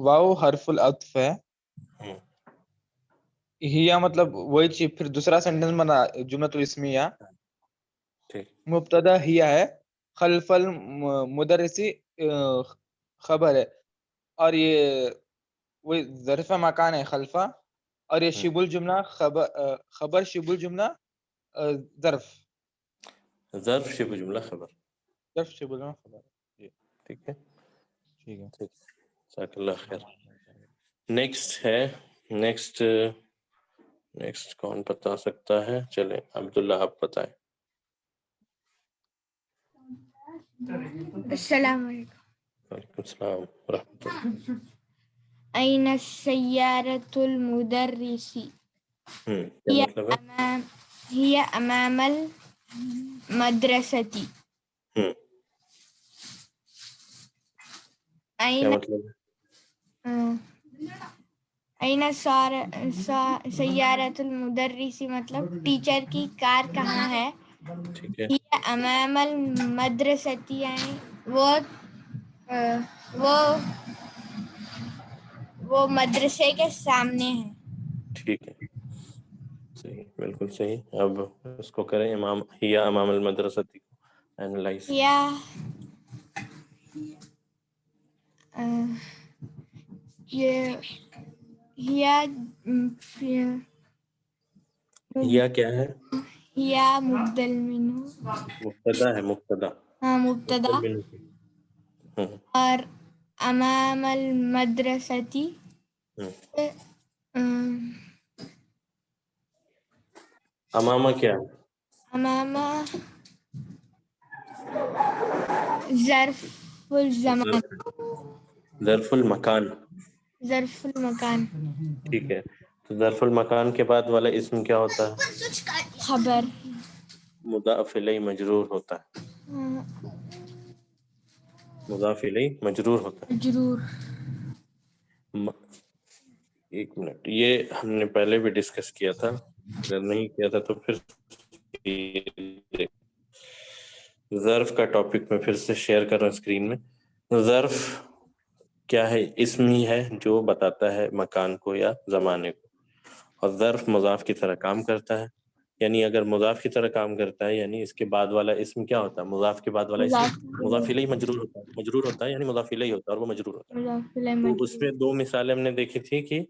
واو حرف العطف ہے. ہیا مطلب وہی چیز، پھر دوسرا سینٹنس بنا جملۃ الاسمیہ. مبتدا ہیا ہے، خلف المدرسی خبر ہے، اور یہ وہی ظرف مکان ہے خلفہ، اور یہ شبہ الجملہ خبر شبہ الجملہ ظرف شبہ جملہ خبر. ظرف شبہ الجملہ خبر. جی ٹھیک ہے، ٹھیک ہے. جزاک اللہ خیر. نیکسٹ کون بتا سکتا ہے؟ چلیں عبداللہ آپ بتائیں. السلام علیکم. وعلیکم السلام ورحمۃ اللہ. أين السيارة المدرس؟ کیا مطلب ہے؟ هي أمام المدرسة. کیا أين مطلب ہے؟ أين سيارة المدرس مطلب ٹیچر کی کار کہاں ہے؟ ٹھیک ہے. هي أمام المدرسة یعنی وہ مدرسے کے سامنے ہے. ٹھیک ہے، صحیح، بالکل صحیح. اب اس کو کریں امام ہیا امام المدرستی کو اینالائز. یا ہیا کیا ہے؟ یا مبدل منہ، مبتدا ہے، مبتدا. ہاں مبتدا. اور امام المدرستی امامہ کیا ہے؟ امامہ ظرف الزمان، ظرف المکان. ظرف المکان. ٹھیک ہے، تو ظرف المکان کے بعد والا اسم کیا ہوتا ہے؟ خبر. مضاف الیہ مجرور ہوتا ہے. مضاف الیہ مجرور ہوتا ہے. مجرور. ایک منٹ، یہ ہم نے پہلے بھی ڈسکس کیا تھا، اگر نہیں کیا تھا تو پھر ظرف کا ٹاپک میں پھر سے شیئر کر رہا ہوں اسکرین میں. ظرف کیا ہے؟ اسم ہی ہے جو بتاتا ہے مکان کو یا زمانے کو، اور ظرف مضاف کی طرح کام کرتا ہے. یعنی اگر مضاف کی طرح کام کرتا ہے یعنی اس کے بعد والا اسم کیا ہوتا ہے؟ مضاف کے بعد والا اسم مضاف الیہ مجرور ہوتا ہے. مجرور ہوتا ہے یعنی مضاف الیہ ہوتا ہے اور وہ مجرور ہوتا ہے. تو اس میں دو مثالیں ہم نے دیکھی تھی کہ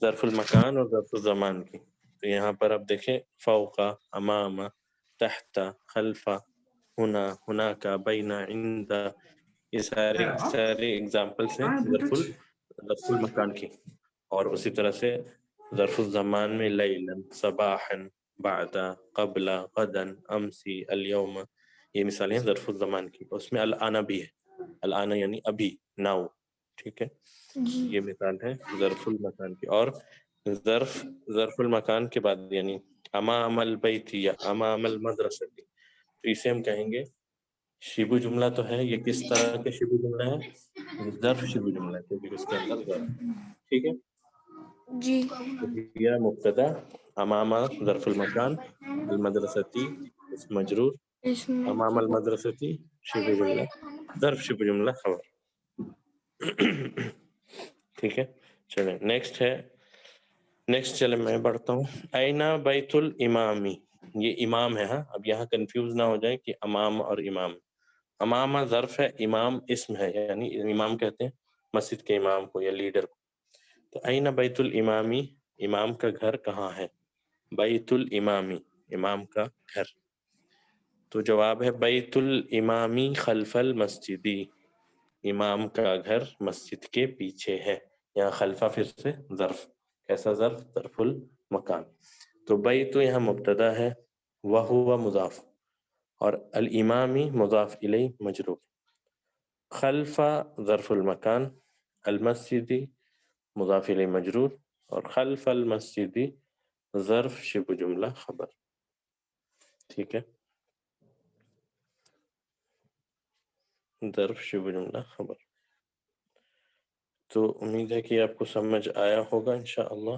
ظرف المکان اور ظرف الزمان کی. تو یہاں پر آپ دیکھیں فوق، امام، تحت، خلف، ہنا، ہناک، بین، عند، یہ سارے ایگزامپلس ہیں ظرف المکان کی. اور اسی طرح سے ظرف الزمان میں لیلا، صباحا، بعد، قبل، غدا، امسی، الیوم، یہ مثالیں ہیں ظرف الزمان کی. اس میں الآن بھی ہے، الآن یعنی ابھی، ناؤ. ٹھیک ہے، یہ مثال ہے ظرف المکان کی. اور ظرف المکان کے بعد یعنی امام البیت یا امام المدرسہ، تو اسے ہم کہیں گے شبہ جملہ. تو ہے یہ کس طرح کے شبہ جملہ ہے؟ ظرف شبہ جملہ ہے کیونکہ اس کے اندر ظرف. ٹھیک ہے جی. یہ مبتدا، امام ظرف المکان، المدرستی اسم مجرور، امام المدرستی شبہ جملہ، ظرف شبہ جملہ خبر. ٹھیک ہے، چلیں نیکسٹ چلیں میں بڑھتا ہوں. اینا بیت الامامی، یہ امام ہے. ہاں اب یہاں کنفیوز نہ ہو جائے کہ امام اور امام. امامہ ظرف ہے، امام اسم ہے، یعنی امام کہتے ہیں مسجد کے امام کو یا لیڈر کو. تو اینا بیت الامامی، امام کا گھر کہاں ہے؟ بیت الامامی، امام کا گھر. تو جواب ہے بیت الامامی خلف المسجدی، امام کا گھر مسجد کے پیچھے ہے. یہاں خلفہ پھر سے ظرف، کیسا ظرف؟ ظرف المکان. تو بیت یہاں مبتدا ہے، وہو مضاف، اور الامامی مضاف الیہ مجرور. خلف ظرف المکان، المسجدی مضاف الیہ مجرور، اور خلف المسجدی ظرف شبہ جملہ خبر. ٹھیک ہے، ظرف شبہ جملہ خبر. تو امید ہے کہ آپ کو سمجھ آیا ہوگا انشاءاللہ.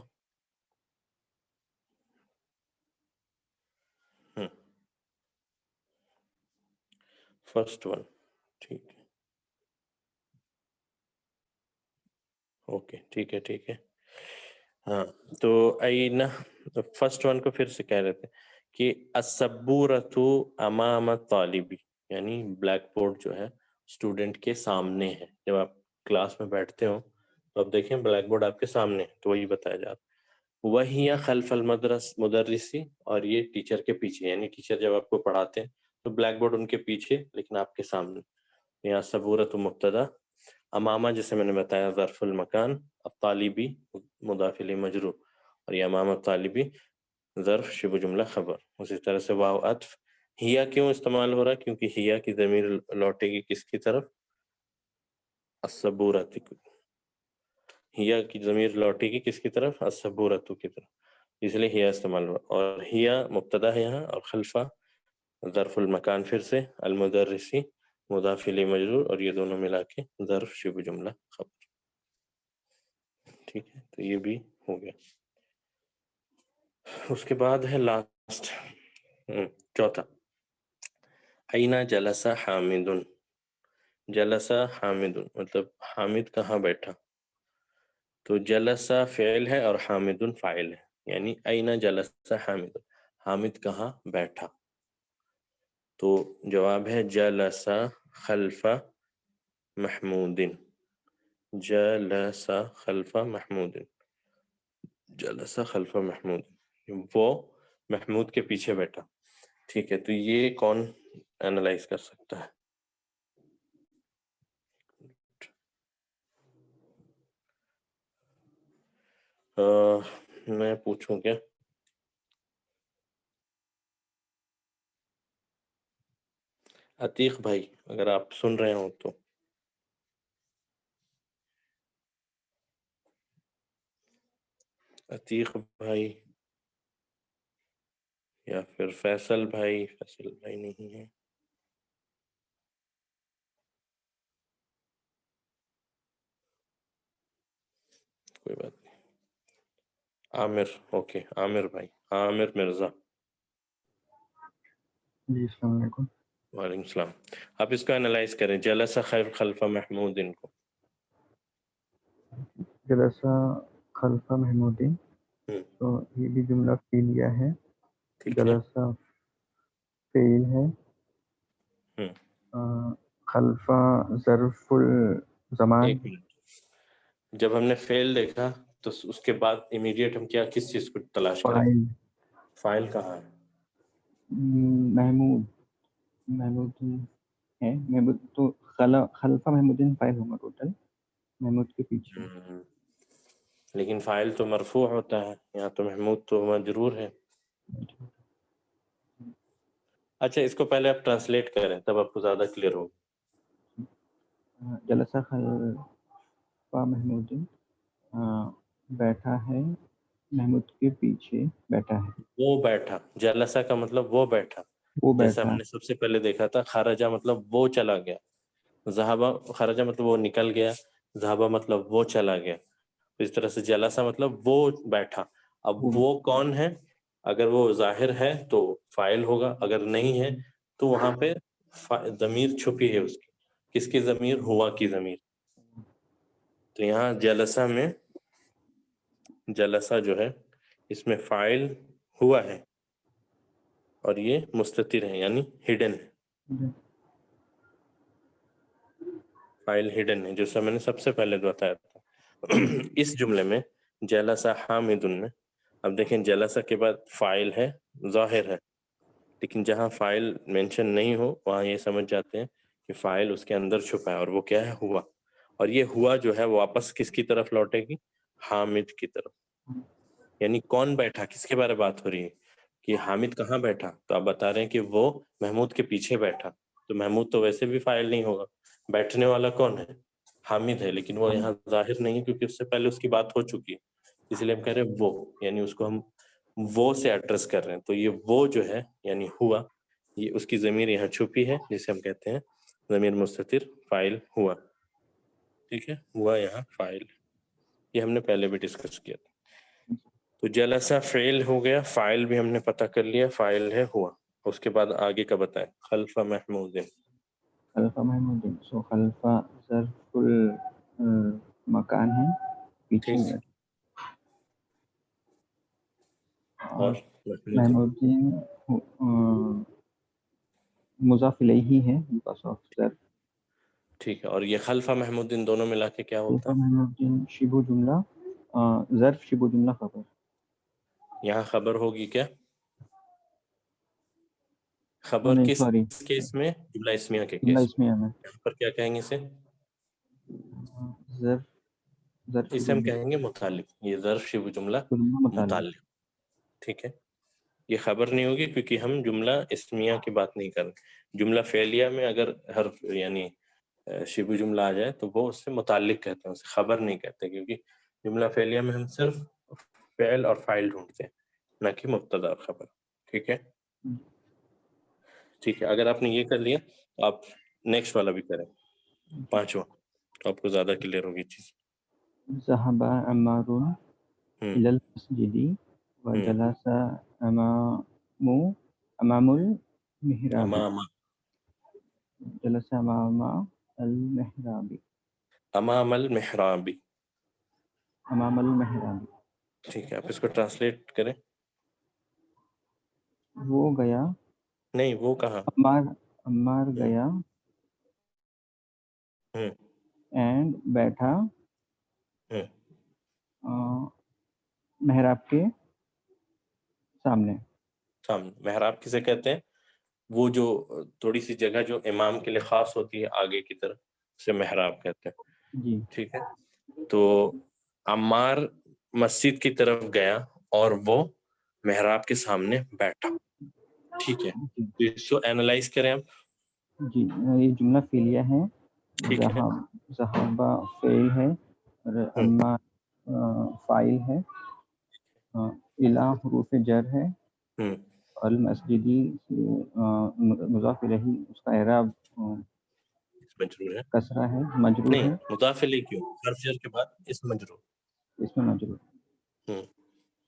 فرسٹ ون، ٹھیک ہے، اوکے، ٹھیک ہے. ہاں تو اینا فرسٹ ون کو پھر سے کہہ رہے تھے کہ السبورۃ امام الطالبی، یعنی بلیک بورڈ جو ہے اسٹوڈنٹ کے سامنے ہے. جب آپ کلاس میں بیٹھتے ہو تو آپ دیکھیں بلیک بورڈ آپ کے سامنے ہے، تو وہی بتایا جاتا. وہی خلف المدرسی، اور یہ ٹیچر کے پیچھے، یعنی ٹیچر جب آپ کو پڑھاتے ہیں تو بلیک بورڈ ان کے پیچھے لیکن آپ کے سامنے. یہاں صبورۃ مبتدا، امامہ جسے میں نے بتایا ظرف المکان، الطالبی مضاف الیہ مجرور، اور یہ امام الطالبی ظرف شبہ جملہ خبر. اسی طرح سے واو عطف، ہیا کیوں استعمال ہو رہا ہے؟ کیونکہ ہیا کی ضمیر لوٹے گی کس کی طرف؟ الصبورۃ. ہیا کی ضمیر لوٹے گی کس کی طرف؟ الصبورۃ کی طرف، اس لیے ہیا استعمال ہوا. اور ہیا مبتدا ہے یہاں، اور خلفہ ظرف المکان پھر سے، المدرسی مضاف الیہ مجرور، اور یہ دونوں ملا کے ظرف شبہ جملہ خبر. ٹھیک ہے، تو یہ بھی ہو گیا. اس کے بعد ہے لاسٹ چوتھا، اینا جلس حامد. جلس حامد مطلب حامد کہاں بیٹھا؟ تو جلس فعل ہے اور حامد فاعل ہے، یعنی اینا جلس حامد، حامد کہاں بیٹھا؟ تو جواب ہے جلس خلف محمود. جلس خلف محمود، جلس خلف محمود، وہ محمود کے پیچھے بیٹھا. ٹھیک ہے، تو یہ کون انالائز کر سکتا ہے؟ میں پوچھوں کیا؟ عتیق بھائی اگر آپ سن رہے ہوں تو. عتیق بھائی یا پھر فیصل بھائی. فیصل بھائی نہیں ہے. کوئی بات نہیں. عامر، اوکے عامر بھائی، عامر مرزا. جی السلام علیکم. وعلیکم السلام. آپ اس کو انالائز کریں، جلسہ خلف محمود ان کو. جلسہ خلف محمود، تو یہ بھی جملہ فعلیہ ہے. ٹھیک ہے. جلسہ فعل ہے. خلف ظرف الزمان. ایک منٹ، جب ہم نے فعل دیکھا تو اس کے بعد امیڈیٹ ہم کیا کس چیز کو تلاش کریں؟ فاعل فاعل کہاں ہے؟ محمود. محمود ہے. محمود تو خلف محمود فاعل ہوگا ٹوٹل، محمود کے پیچھے. لیکن فاعل تو مرفوع ہوتا ہے، یہاں تو محمود تو مجرور ہے. اچھا اس کو پہلے آپ ٹرانسلیٹ کریں تب آپ کو زیادہ کلیئر ہوگا. جلسہ خلف محمود، بیٹھا ہے محمود کے پیچھے بیٹھا ہے. وہ بیٹھا، جلسہ کا مطلب وہ بیٹھا. وہ جیسا ہم بیٹھا. نے سب سے پہلے دیکھا تھا، خرجہ مطلب وہ چلا گیا، ذہبہ خرجہ مطلب وہ نکل گیا، ذہبہ مطلب وہ چلا گیا. اس طرح سے جلسہ مطلب وہ بیٹھا. اب وہ کون ہے؟ اگر وہ ظاہر ہے تو فاعل ہوگا، اگر نہیں ہے تو وہاں پہ ضمیر چھپی ہے اس کی. کس کی ضمیر؟ ہوا کی ضمیر. تو یہاں جلسہ میں جلسہ جو ہے اس میں فاعل ہوا ہے اور یہ مستتر ہے یعنی ہڈن ہے. فاعل ہڈن ہے، جیسا میں نے سب سے پہلے بتایا تھا. اس جملے میں جلسہ حامد میں اب دیکھیں جلسہ کے بعد فاعل ہے، ظاہر ہے، لیکن جہاں فاعل مینشن نہیں ہو وہاں یہ سمجھ جاتے ہیں کہ فاعل اس کے اندر چھپا ہے، اور وہ کیا ہے؟ ہوا. اور یہ ہوا جو ہے واپس کس کی طرف لوٹے گی؟ حامد کی طرف. یعنی کون بیٹھا، کس کے بارے بات ہو رہی ہے کہ حامد کہاں بیٹھا؟ تو آپ بتا رہے ہیں کہ وہ محمود کے پیچھے بیٹھا. تو محمود تو ویسے بھی فاعل نہیں ہوگا، بیٹھنے والا کون ہے؟ حامد ہے، لیکن وہ یہاں ظاہر نہیں ہے کیونکہ اس سے پہلے اس کی بات ہو چکی ہے. اس لیے ہم کہہ رہے ہیں وہ، یعنی اس کو ہم وہ سے ایڈریس کر رہے ہیں. تو یہ وہ جو ہے یعنی ہوا، یہ اس کی ضمیر یہاں چھپی ہے جسے ہم کہتے ہیں ضمیر مستتر، فاعل ہوا. ٹھیک ہے، ہوا یہاں فاعل، یہ ہم نے پہلے بھی ڈسکس کیا تھا. تو جلسہ فعل ہو گیا، فاعل بھی ہم نے پتہ کر لیا، فاعل ہے ہوا. اس کے بعد آگے کا بتائیں، خلف محمود. خلف محمود، سو خلف ظرف المکان ہے، پیچھے ٹھیک، بیٹھا. اور محمود مضاف الیہ ہے because of ظرف. ٹھیک ہے، اور یہ خلف محمود دونوں ملا کے کیا خلف ہوتا؟ محمود شبہ جملہ، ظرف شبہ جملہ خبر. یہاں خبر ہوگی کیا؟ خبر نہیں کس سوری، کیس میں؟ جملہ اسمیہ کے جملہ کیس میں. اسمیہ میں یہاں پر کیا کہیں گے اسے؟ ظرف اسے ہم کہیں گے متعلق. یہ ظرف شبہ جملہ متعلق. متعلق. ٹھیک ہے، یہ خبر نہیں ہوگی کیونکہ ہم جملہ اسمیہ کی بات نہیں کر رہے. جملہ فعلیہ میں اگر حرف یعنی شبہ جملہ آ جائے تو وہ اس سے متعلق کہتے ہیں, اسے خبر نہیں کہتے, کیونکہ جملہ فعلیہ میں ہم صرف فعل اور فاعل ڈھونڈتے ہیں, نہ کہ مبتدا اور خبر. ٹھیک ہے, ٹھیک ہے. اگر آپ نے یہ کر لیا تو آپ نیکسٹ والا بھی کریں, 5واں, تو آپ کو زیادہ کلیئر ہوگی چیز. ذهب عمار إلى المسجد وجلس أمام المحراب. جلس أمام المحراب. امام المحراب. أمام المحراب. ٹھیک ہے, آپ اس کو ٹرانسلیٹ کریں. وہ گیا, نہیں وہ کہاں, عمار گیا اینڈ بیٹھا محراب کے سامنے. محراب کسے کہتے ہیں؟ وہ جو تھوڑی سی جگہ جو امام کے لیے خاص ہوتی ہے آگے کی طرف, اسے محراب کہتے ہیں. جی ٹھیک ہے, تو عمار مسجد کی طرف گیا اور وہ محراب کے سامنے بیٹھا. ٹھیک ہے, تو اس کو اینالائز کریں آپ. جی, یہ جملہ فعلیہ ہے. ٹھیک ہے, ذہبہ فعل ہے اور عمار فاعل ہے. الا حروف جر ہے. المسجدی مضاف الیہ, اس کا اعراب مجرور ہے, کسرہ ہے, مجرور نہیں ہے. مضاف الیہ کیوں, حرف جر کے بعد اسم مجرور, اس میں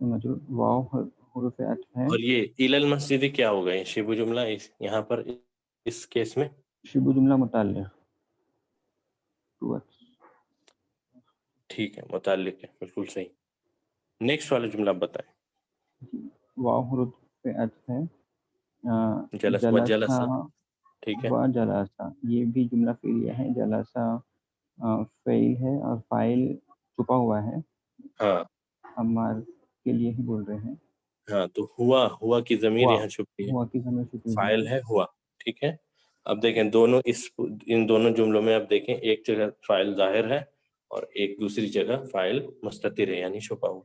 مجرور. واو حروف عطف ہے. اور یہ الی المسجد کیا ہوگا, یہ شبہ جملہ یہاں پر اس کیس میں شبہ جملہ متعلق. ٹھیک ہے, متعلق ہے, بالکل صحیح. نیکسٹ والا جملہ آپ بتائیں. واو حروف عطف ہے. جلسہ, ٹھیک ہے, و جلسہ, یہ بھی جملہ فعلیہ ہے. جلسہ فعل ہے اور فاعل چھپا ہوا ہے. ہاں عمار کے لیے ہی بول رہے ہیں. ہاں, تو ہوا کی ضمیر یہاں چھپی ہے, ہوا کی ضمیر چھپی ہوئی فاعل ہے ہوا. ٹھیک ہے, اب دیکھیں دونوں ان دونوں جملوں میں آپ دیکھیں, ایک جگہ فاعل ظاہر ہے اور ایک دوسری جگہ فاعل مستتر ہے یعنی چھپا ہوا.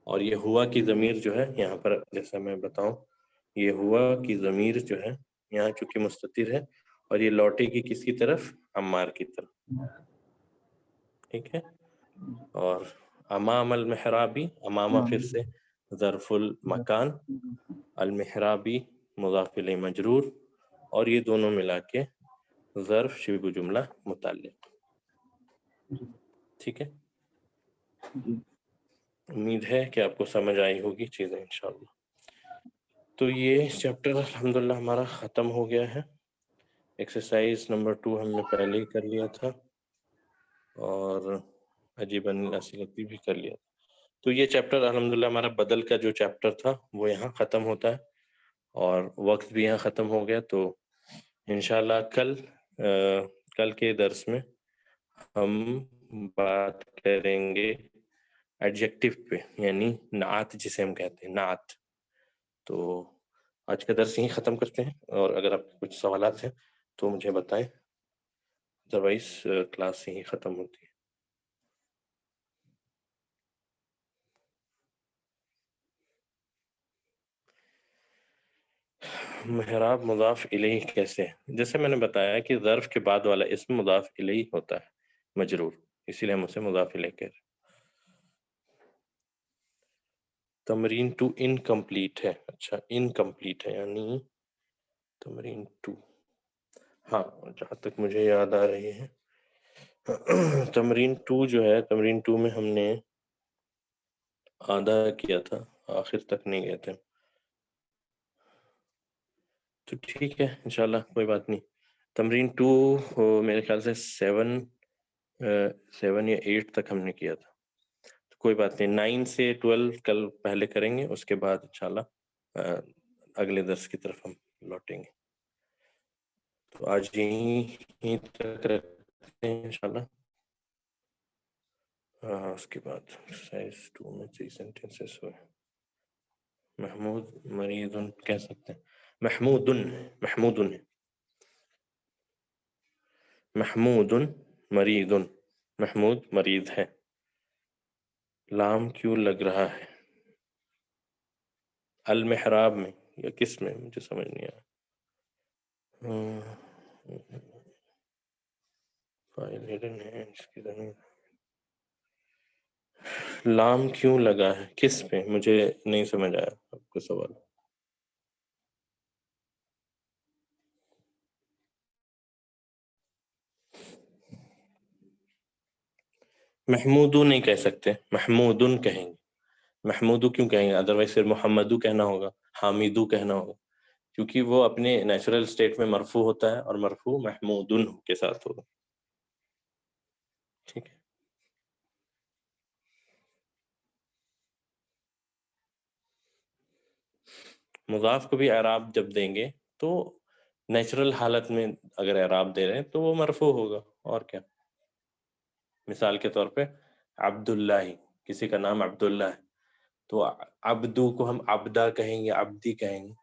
اور یہ ہوا کی ضمیر جو ہے یہاں پر, جیسا میں بتاؤں, یہ ہوا کی ضمیر جو ہے یہاں چونکہ مستتر ہے اور یہ لوٹے گی کس کی طرف, عمار کی طرف. ٹھیک ہے, اور امام المحرابی, امامہ پھر سے ظرف المکان, المحرابی مضاف الیہ مجرور, اور یہ دونوں ملا کے ظرف شبہ جملہ متعلق. ٹھیک ہے, امید ہے کہ آپ کو سمجھ آئی ہوگی چیزیں انشاءاللہ. تو یہ چیپٹر الحمدللہ ہمارا ختم ہو گیا ہے. ایکسرسائز نمبر 2 ہم نے پہلے ہی کر لیا تھا اور عجیب الاسئلتی بھی کر لیا تھا. تو یہ چیپٹر الحمدللہ ہمارا بدل کا جو چیپٹر تھا وہ یہاں ختم ہوتا ہے اور وقت بھی یہاں ختم ہو گیا. تو انشاءاللہ کل کے درس میں ہم بات کریں گے ایڈجیکٹیو پہ, یعنی نعت جسے ہم کہتے ہیں, نعت. تو آج کا درس یہیں ختم کرتے ہیں, اور اگر آپ کے کچھ سوالات ہیں تو مجھے بتائیں, ادروائز کلاس یہیں ختم ہوتی ہے. محراب مضاف الیہ کیسے؟ جیسے میں نے بتایا کہ ظرف کے بعد والا اسم مضاف الیہ ہوتا ہے, مجرور, اسی لیے ہم اسے مضاف الیہ کہہ رہے ہیں. تمرین 2 انکمپلیٹ ہے. اچھا, انکمپلیٹ ہے یعنی تمرین 2, ہاں جہاں تک مجھے یاد آ رہی ہے تمرین 2 جو ہے, تمرین 2 میں ہم نے آدھا کیا تھا, آخر تک نہیں گئے تھے. تو ٹھیک ہے انشاءاللہ, کوئی بات نہیں. تمرین 2 میرے خیال سے 7 یا 8 تک ہم نے کیا تھا. تو کوئی بات نہیں, 9 سے 12 کل پہلے کریں گے, اس کے بعد انشاءاللہ اگلے درس کی طرف ہم لوٹیں گے. تو آج یہیں تک رکھتے ہیں انشاءاللہ. اس کے بعد ایکسرسائز 2 میں 3 سینٹنسز ہوئے. محمود مریض کہہ سکتے ہیں, محمود مریض, محمود مریض ہے. لام کیوں لگ رہا ہے؟ المحراب میں یا کس میں، مجھے سمجھ نہیں آیا. فائل ہڈن ہے اس کی زمین. لام کیوں لگا ہے کس پہ، مجھے نہیں سمجھ آیا آپ کا سوال. محمودو نہیں کہہ سکتے، محمودن کہیں گے. محمودو کیوں کہیں گے؟ ادروائز پھر محمدو کہنا ہوگا، حامدو کہنا ہوگا، کیونکہ وہ اپنے نیچرل سٹیٹ میں مرفوع ہوتا ہے اور مرفوع محمودن کے ساتھ ہوگا. ٹھیک ہے. مضاف کو بھی اعراب جب دیں گے تو نیچرل حالت میں اگر اعراب دے رہے ہیں تو وہ مرفوع ہوگا. اور کیا، مثال کے طور پہ عبداللہ، کسی کا نام عبداللہ ہے تو عبدو کو ہم عبدہ کہیں گے، عبدی کہیں گے،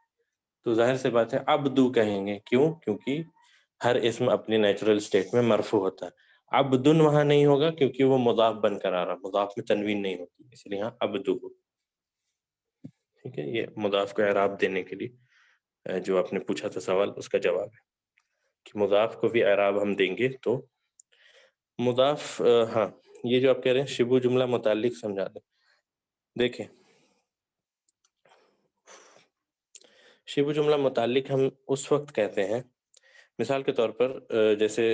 تو ظاہر سے بات ہے عبدو کہیں گے. کیوں؟ کیونکہ ہر اسم اپنی نیچرل سٹیٹ میں مرفوع ہوتا ہے. عبدن وہاں نہیں ہوگا کیونکہ وہ مضاف بن کر آ رہا، مضاف میں تنوین نہیں ہوتی، اس لیے یہاں عبدو. ٹھیک ہے، یہ مضاف کو اعراب دینے کے لیے جو آپ نے پوچھا تھا سوال، اس کا جواب ہے کہ مضاف کو بھی اعراب ہم دیں گے. تو مضاف ہاں، یہ جو آپ کہہ رہے ہیں شبہ جملہ متعلق سمجھا دیں. دیکھیں، شبہ جملہ متعلق ہم اس وقت کہتے ہیں، مثال کے طور پر جیسے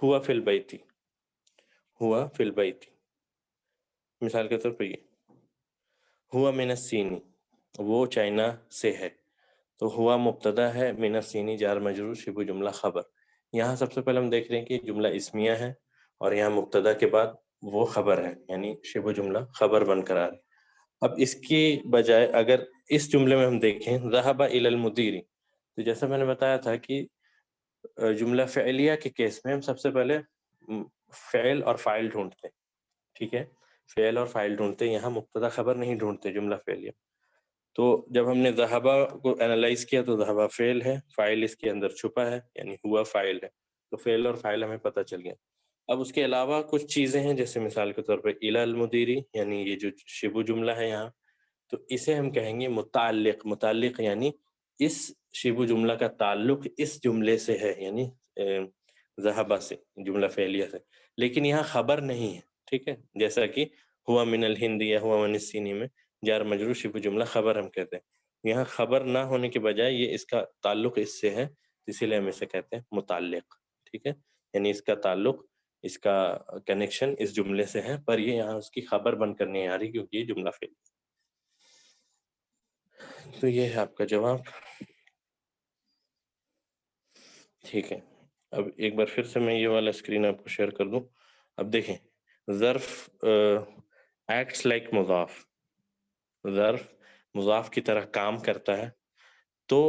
ہوا فی البیتی، ہوا فی البیتی، مثال کے طور پر یہ ہوا من الصینی، وہ چائنا سے ہے، تو ہوا مبتدا ہے، من الصینی جار مجرور، شبہ جملہ خبر. یہاں سب سے پہلے ہم دیکھ رہے ہیں کہ جملہ اسمیہ ہے اور یہاں مبتدا کے بعد وہ خبر ہے، یعنی شبہ جملہ خبر بن کر آ رہی. اب اس کی بجائے اگر اس جملے میں ہم دیکھیں ذهب الى المدیر، تو جیسا میں نے بتایا تھا کہ جملہ فعلیہ کے کیس میں ہم سب سے پہلے فعل اور فاعل ڈھونڈتے ہیں. ٹھیک ہے، فعل اور فاعل ڈھونڈتے ہیں، یہاں مبتدا خبر نہیں ڈھونڈتے جملہ فعلیہ. تو جب ہم نے ذہبہ کو انالائز کیا تو ذہبہ فعل ہے، فاعل اس کے اندر چھپا ہے، یعنی ہوا فاعل ہے، تو فعل اور فاعل ہمیں پتہ چل گیا. اب اس کے علاوہ کچھ چیزیں ہیں، جیسے مثال کے طور پہ الی المدیری، یعنی یہ جو شبہ جملہ ہے یہاں، تو اسے ہم کہیں گے متعلق. متعلق یعنی اس شبہ جملہ کا تعلق اس جملے سے ہے، یعنی ذہبہ سے، جملہ فعلیہ سے، لیکن یہاں خبر نہیں ہے. ٹھیک ہے، جیسا کہ ہوا من الہند یا ہوا من الصینی میں جار مجرور شبہ جملہ خبر ہم کہتے ہیں. یہاں خبر نہ ہونے کے بجائے یہ اس کا تعلق اس سے ہے، اسی لیے ہم اسے کہتے ہیں متعلق. ٹھیک ہے، یعنی اس کا تعلق، اس کا کنیکشن اس جملے سے ہے، پر یہ یہاں اس کی خبر بن کر نہیں آ رہی کیونکہ یہ جملہ فعل. تو یہ ہے آپ کا جواب. ٹھیک ہے، اب ایک بار پھر سے میں یہ والا اسکرین آپ کو شیئر کر دوں. اب دیکھیں، ظرف ایکٹس لائک مضاف، ظرف مضاف کی طرح کام کرتا ہے، تو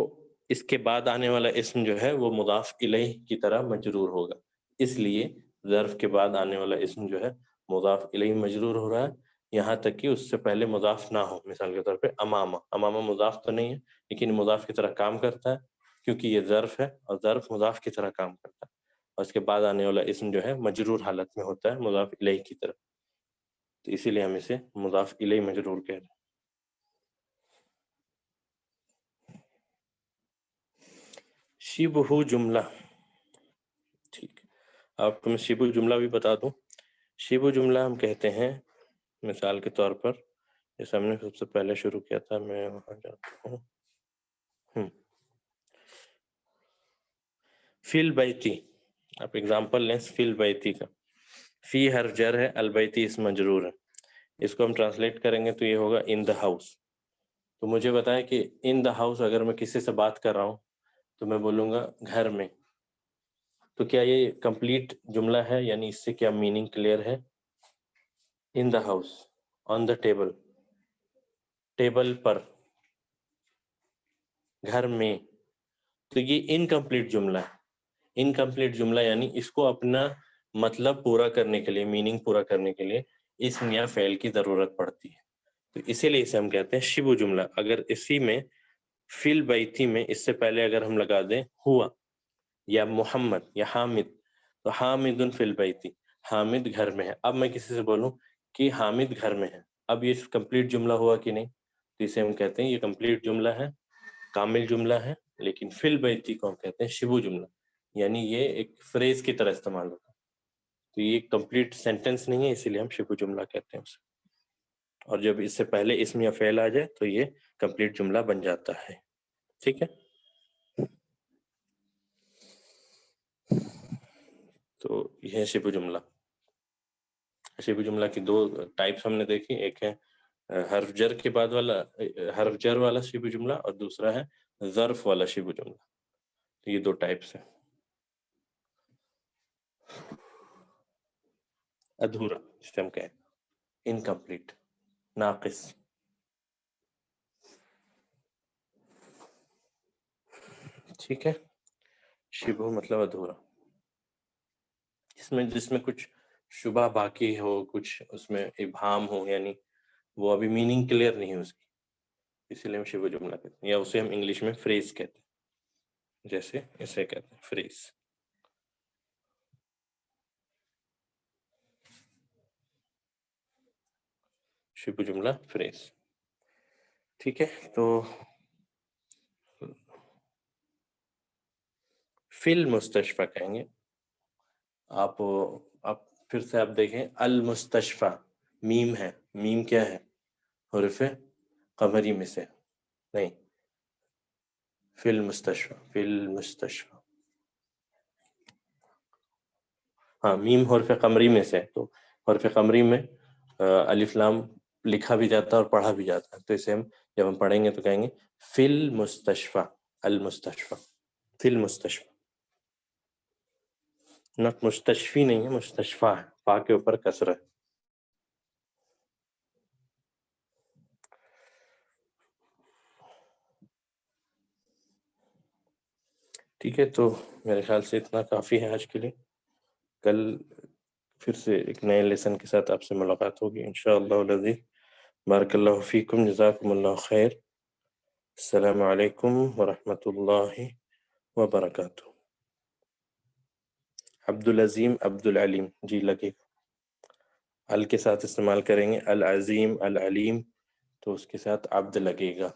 اس کے بعد آنے والا اسم جو ہے وہ مضاف الیہ کی طرح مجرور ہوگا. اس لیے ظرف کے بعد آنے والا اسم جو ہے مضاف الیہ مجرور ہو رہا ہے، یہاں تک کہ اس سے پہلے مضاف نہ ہو. مثال کے طور پہ امامہ، امامہ مضاف تو نہیں ہے لیکن مضاف کی طرح کام کرتا ہے کیونکہ یہ ظرف ہے اور ظرف مضاف کی طرح کام کرتا ہے، اور اس کے بعد آنے والا اسم جو ہے مجرور حالت میں ہوتا ہے مضاف الیہ کی طرح، تو اسی لیے ہم اسے مضاف الیہ مجرور کہہ رہے ہیں. شبہ جملہ، ٹھیک، آپ کو میں شبہ جملہ بھی بتا دوں. شبہ جملہ ہم کہتے ہیں، مثال کے طور پر جیسے ہم نے سب سے پہلے شروع کیا تھا، میں وہاں جاتا ہوں. فی البیتی، آپ اگزامپل لیں فی البیتی کا. فی حرف جر ہے، البیتی اسم مجرور ہے، اس کو ہم ٹرانسلیٹ کریں گے تو یہ ہوگا ان دا ہاؤس. تو مجھے بتائیں کہ ان دا ہاؤس اگر میں کسی سے بات کر رہا ہوں تو میں بولوں گا گھر میں، تو کیا یہ کمپلیٹ جملہ ہے؟ یعنی اس سے کیا میننگ کلیئر ہے؟ In the house, on the table, table پر، گھر میں، تو یہ انکمپلیٹ جملہ ہے. انکمپلیٹ جملہ یعنی اس کو اپنا مطلب پورا کرنے کے لیے، میننگ پورا کرنے کے لیے اسم یا فعل کی ضرورت پڑتی ہے، تو اسی لیے اسے ہم کہتے ہیں شبہ جملہ. اگر اسی میں فی البیتی میں اس سے پہلے اگر ہم لگا دیں ہوا یا محمد یا حامد، تو حامد فی البیتی، حامد گھر میں ہے. اب میں کسی سے بولوں کہ حامد گھر میں ہے، اب یہ کمپلیٹ جملہ ہوا کہ نہیں؟ تو اسے ہم کہتے ہیں یہ کمپلیٹ جملہ ہے، کامل جملہ ہے، لیکن فی البیتی کو ہم کہتے ہیں شبو جملہ، یعنی یہ ایک فریز کی طرح استعمال ہوتا ہے، تو یہ کمپلیٹ سینٹنس نہیں ہے، اسی لیے ہم شبو جملہ کہتے ہیں اسے، اور جب اس سے پہلے اسم یا فعل آ جائے تو یہ کمپلیٹ جملہ بن جاتا ہے. ٹھیک ہے، تو یہ ہے شبو جملہ. شبو جملہ کی 2 ٹائپس ہم نے دیکھی، ایک ہے حرف جر کے بعد والا، حرف جر والا شبو جملہ، اور دوسرا ہے ظرف والا شبو جملہ. تو یہ 2 ٹائپس ہیں. ادھورا جسے ہم کہیں انکمپلیٹ، ناقص. ٹھیک ہے، شبہ مطلب ادھورا، جس میں کچھ شبہ باقی ہو، کچھ اس میں ابہام ہو، یعنی وہ ابھی میننگ کلیئر نہیں ہے اس کی، اسی لیے ہم شبہ جملہ کہتے ہیں، یا اسے ہم انگلش میں فریز کہتے ہیں، جیسے اسے کہتے ہیں فریز. شبہ جملہ فریز. ٹھیک ہے، تو فی المستشفى کہیں گے آپ پھر سے آپ دیکھیں المستشفى، میم ہے، میم کیا ہے؟ حرف قمری میں سے نہیں، فی المستشفى، فی المستشفى، ہاں میم حرف قمری میں سے، تو حرف قمری میں الف لام لکھا بھی جاتا ہے اور پڑھا بھی جاتا ہے، تو اسے ہم جب ہم پڑھیں گے تو کہیں گے فی المستشفى، المستشفى، فی المستشفى. نہ مستشفی نہیں ہے، مستشفى ہے، فا کے اوپر کسر ہے. ٹھیک ہے، تو میرے خیال سے اتنا کافی ہے آج کے لیے. کل پھر سے ایک نئے لیسن کے ساتھ آپ سے ملاقات ہوگی انشاءاللہ العزیز. بارک اللہ فیکم، جزاکم اللہ خیر. السلام علیکم ورحمۃ اللہ وبرکاتہ. عبدالعظیم، عبدالعلیم، جی لگے ال کے ساتھ استعمال کریں گے، العظیم، العلیم، تو اس کے ساتھ عبد لگے گا.